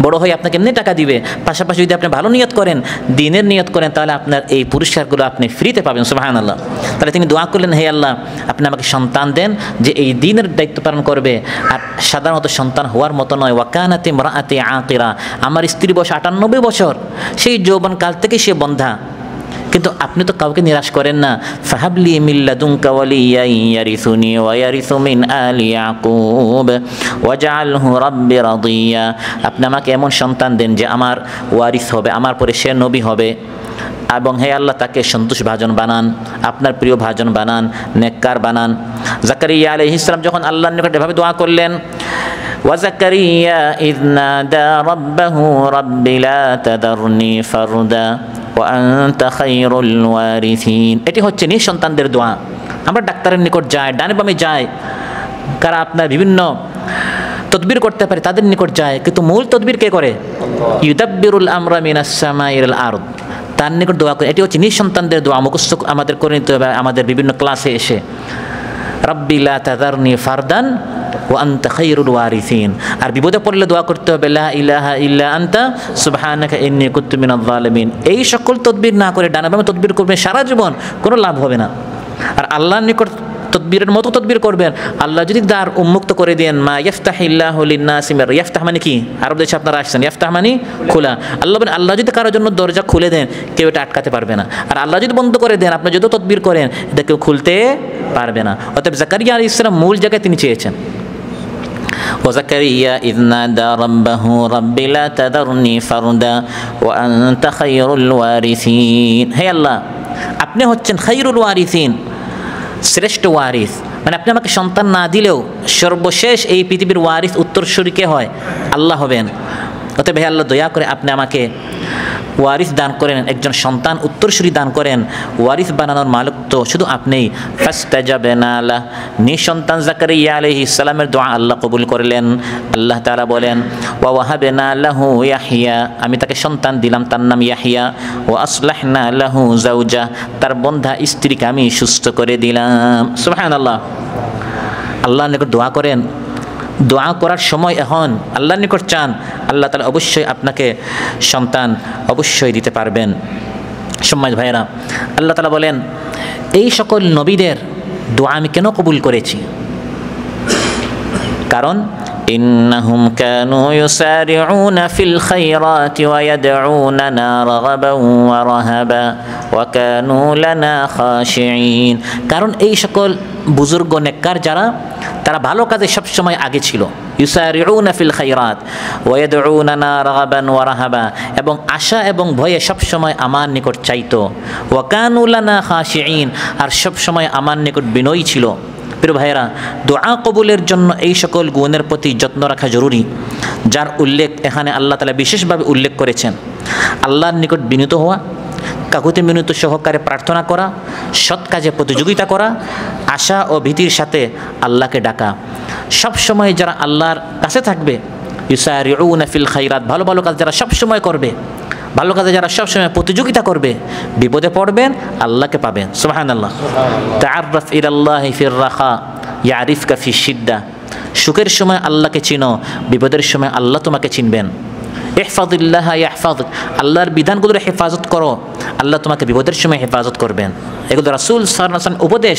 বড় হয়ে আপনাকে এমনি টাকা দিবে, পাশাপাশি যদি আপনি ভালো নিয়ত করেন, দ্বীনের নিয়ত করেন, তাহলে আপনার এই পুরস্কারগুলো আপনি ফ্রিতে পাবেন। সুবহানাল্লাহ। তাহলে তিনি দোয়া করলেন, হে আল্লাহ, আপনি আমাকে সন্তান দেন যে এই দ্বীনের দায়িত্ব পালন করবে। আর সাধারণত সন্তান হওয়ার মতো নয়। ওয়াকানাতি ইমরাআতি আকিরা, আমার স্ত্রী বয়স 98 বছর, সেই যৌবন কাল থেকে সে বন্ধা, কিন্তু আপনি তো কাউকে নিরাশ করেন না। ফাহাবলি মিন লাদুনকা ওয়ালিয়্যান ইয়ারিসুনি ওয়া ইয়ারিসু মিন আলি ইয়াকুব ওয়াজআলহু রাব্বি রাদিয়া, আপনি আমাকে এমন সন্তান দেন যে আমার ওয়ারিস হবে, আমার পরে সে নবী হবে, এবং হে আল্লাহ, তাকে সন্তোষ ভাজন বানান, আপনার প্রিয় ভাজন বানান, নেককার বানান। জাকারিয়া আলাইহিস সালাম যখন আল্লাহর নিকট এভাবে দোয়া করলেন, ওয়াজাকারিয়া ইয নাদা রাব্বাহু রাব্বি লা তাদারনি ফারদা ওয়া আনতা খায়রুল ওয়ারিসিন, এটি হচ্ছে নিঃসন্তানদের দোয়া। আমরা ডাক্তারের নিকট যাই, ডানে বামে যাই, কারা আপনার বিভিন্ন তদবির করতে পারে তাদের নিকট যায়, কিন্তু মূল তদবির কে করে? ইউদাব্বিরুল আমরা মিনাস সামাই ইলাল আরদ, তার নিকট দোয়া করে। এটি হচ্ছে নিঃসন্তানদের দোয়া, মুখস্থ আমাদের করে নিতে হবে আমাদের বিভিন্ন ক্লাসে এসে। রব্বি লা তাযারনি ফারদান ওয়া আনতা খায়রুল ওয়ারিসিন। আর বিপদে পড়লে দোয়া করতে হবে লা ইলাহা ইল্লা আনতা সুবহানাকা ইন্নী কুনতু মিনাজ জালিমিন। এই সকল তদবির না করে ডানা বামে তদবির করবেন সারা জীবন, কোনো লাভ হবে না। আর আল্লাহর নিকট তদবিরের মতো তদবির করবেন। আল্লাহ যদি দ্বার উন্মুক্ত করে দেন, মা ইয়াফতাহিল্লাহু লিন-নাসি ইয়াফতাহ মানে কি, আরব দেশে আপনারা আসছেন, ইয়াফতাহ মানে খোলা। আল্লাহ বলেন আল্লাহ যদি কারোর জন্য দরজা খুলে দেন কেউ এটা আটকাতে পারবে না। আর আল্লাহ যদি বন্ধ করে দেন, আপনি যত তদবির করেন এটা কেউ খুলতে পারবে না। অতএব জাকারিয়া আলাইহিস সালাম মূল জায়গায় তিনি চেয়েছেন। وزكريا إذ نادى ربه رب لا تذرني فردا وأنت خير الوارثين। হে আল্লাহ, আপনি হচ্ছেন খায়রুল ওয়ারিসিন, শ্রেষ্ঠ ওয়ারিস। মানে আপনি আমাকে সন্তান না দিলেও সর্বশেষ এই পৃথিবীর ওয়ারিস উত্তরসূরি কে হয়? আল্লাহ হবেন। অতএব হে আল্লাহ, দয়া করে আপনি আমাকে ওয়ারিস দান করেন, একজন সন্তান উত্তরসূরি দান করেন। ওয়ারিস বানানোর মালিক তো শুধু আপনিই। ফাস্তাজাবনা লাহ, নিঃসন্তান জাকারিয়া আলাইহিস সালামের দোয়া আল্লাহ কবুল করলেন। আল্লাহ তাআলা বলেন ওয়া ওয়াহাবনা লাহু ইয়াহইয়া, আমি তাকে সন্তান দিলাম, তার নাম ইয়াহইয়া। ওয়া আসলাহনা লাহু যাওজা, তার বন্ধা স্ত্রীকে আমি সুস্থ করে দিলাম। সুবহানাল্লাহ। আল্লাহর নিকট দোয়া করেন, দোয়া করার সময় এখন আল্লাহর নিকট চান, আল্লাহ তাআলা অবশ্যই আপনাকে সন্তান অবশ্যই দিতে পারবেন। সম্মানিত ভাইয়েরা, আল্লাহ তাআলা বলেন এই সকল নবীদের দোয়া আমি কেন কবুল করেছি? কারণ ইন্নাহুম কানু ইউসারিউনা ফিল খায়রাতি ওয়া ইয়াদউনানা রাগাবান ওয়া রাহাবা ওয়া কানু লানা খাশিঈন। কারণ এই সকল বুজুর্গ নেককার যারা, তারা ভালো কাজে সবসময় আগে ছিল। ইউসারিউনা ফিল খায়রাত ওয়া ইয়াদউনানা রাগাবান ওয়া রাহাবা, এবং আশা এবং ভয়ে সবসময় আমার নিকট চাইতো। ওয়া কানু লানা খাশিঈন, আর সবসময় আমার নিকট বিনয়ী ছিল। প্রিয় ভাইয়েরা, দোয়া কবুলের জন্য এই সকল গুণের প্রতি যত্ন রাখা জরুরি, যার উল্লেখ এখানে আল্লাহ তাআলা বিশেষভাবে উল্লেখ করেছেন। আল্লাহর নিকট বিনীত হওয়া, কাকুতি মিনতি সহকারে প্রার্থনা করা, সৎ কাজে প্রতিযোগিতা করা, আশা ও ভীতির সাথে আল্লাহকে ডাকা। সবসময় যারা আল্লাহর কাছে থাকবে, ইউসারিউনা ফিল খায়রাত, ভালো ভালো কাজ যারা সবসময় করবে, ভালো কাজে যারা সবসময় প্রতিযোগিতা করবে, বিপদে পড়বেন আল্লাহকে পাবেন। সুবহানাল্লাহ। তাআররাফ ইলাল্লাহি ফির রাখা ইয়ারিফকা ফিশ শিদ্দা, সুখের সময় আল্লাহকে চিনো, বিপদের সময় আল্লাহ তোমাকে চিনবেন। ইহফাজিল্লাহ ইয়াহফাজুক, আল্লাহর বিধানগুলোর হেফাজত করো, আল্লাহ তোমাকে বিপদের সময় হেফাজত করবেন। এগুলো রাসূল সাল্লাল্লাহু আলাইহি ওয়াসাল্লাম উপদেশ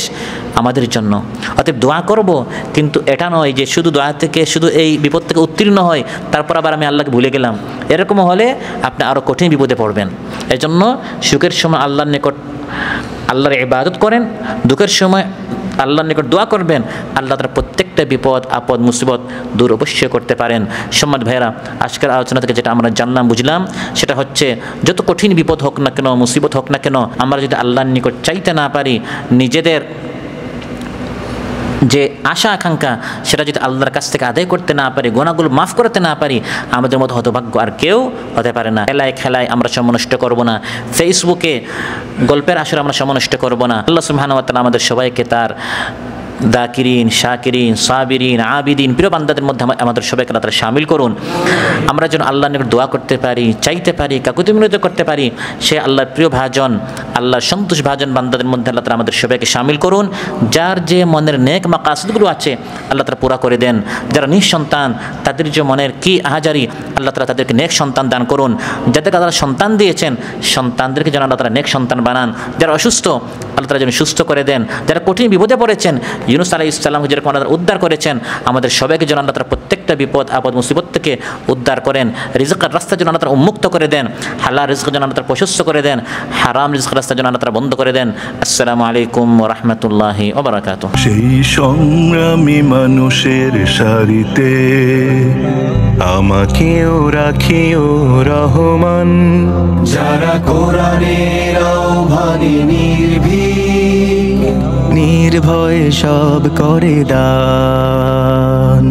আমাদের জন্য। অতএব দোয়া করব, কিন্তু এটা নয় যে শুধু দোয়া থেকে, শুধু এই বিপদ থেকে উত্তীর্ণ হয় তারপর আবার আমি আল্লাহকে ভুলে গেলাম। এরকম হলে আপনি আরও কঠিন বিপদে পড়বেন। এজন্য সুখের সময় আল্লাহর নিকট আল্লাহর ইবাদত করেন, দুঃখের সময় আল্লাহর নিকট দোয়া করবেন, আল্লাহ তার প্রত্যেকটা বিপদ আপদ মুসিবত দূর অবশ্যই করতে পারেন। সম্মানিত ভাইয়েরা, আজকের আলোচনা থেকে যেটা আমরা জানলাম বুঝলাম, সেটা হচ্ছে যত কঠিন বিপদ হোক না কেন, মুসিবত হোক না কেন, আমরা যদি আল্লাহর নিকট চাইতে না পারি, নিজেদের যে আশা আকাঙ্ক্ষা সেটা যদি আল্লাহর কাছ থেকে আদায় করতে না পারি, গুনাহগুলো মাফ করতে না পারি, আমাদের মতো হতভাগ্য আর কেউ হতে পারে না। খেলায় আমরা সময় নষ্ট করব না, ফেসবুকে গল্পের আসরে আমরা সময় নষ্ট করব না। আল্লাহ সুবহানাহু ওয়া তাআলা আমাদের সবাইকে তার দাকিরিন, শাকিরিন, সাবিরিন, আবিদিন প্রিয় বান্দাদের মধ্যে আমাদের সবাইকে আল্লাহ তাআলা শামিল করুন। আমরা যেন আল্লাহর নিকট দোয়া করতে পারি, চাইতে পারি, কাকুতি মিনতি করতে পারি। সে আল্লাহর প্রিয় ভাজন, আল্লাহর সন্তোষ ভাজন বান্দাদের মধ্যে আল্লাহ তাআলা আমাদের সবাইকে শামিল করুন। যার যে মনের নেক মাকাসিদগুলো আছে আল্লাহ তাআলা পুরা করে দেন। যারা নিঃসন্তান, তাদের যে মনের কি আহাজারি, আল্লাহ তাআলা তাদেরকে নেক সন্তান দান করুন। যাদেরকে তারা সন্তান দিয়েছেন, সন্তানদেরকে যেন আল্লাহ তাআলা নেক সন্তান বানান। যারা অসুস্থ, আল্লাহ তাআলা যেন সুস্থ করে দেন। যারা কঠিন বিপদে পড়েছেন, ইউনূস আলাইহিস সালামকে যেরকম আল্লাহ উদ্ধার করেছেন, আমাদের সবাইকে যেন আল্লাহ তাআলা প্রত্যেকটা বিপদ আপদ মুসিবত থেকে উদ্ধার করেন। রিজকের রাস্তা যেন আল্লাহ তাআলা উন্মুক্ত করে দেন। হালাল রিজক যেন আল্লাহ তাআলা প্রশস্ত করে দেন। হারাম রিজকের রাস্তা যেন আল্লাহ তাআলা বন্ধ করে দেন। আসসালামু আলাইকুম ওয়া রাহমাতুল্লাহি ওয়া বারাকাতুহু। সেই সংগ্রামী মানুষের সারিতে আমাকেও রাখিও রহমান। যারা কোরআনের আহ্বানে নির্ভয়ে সব করে দান।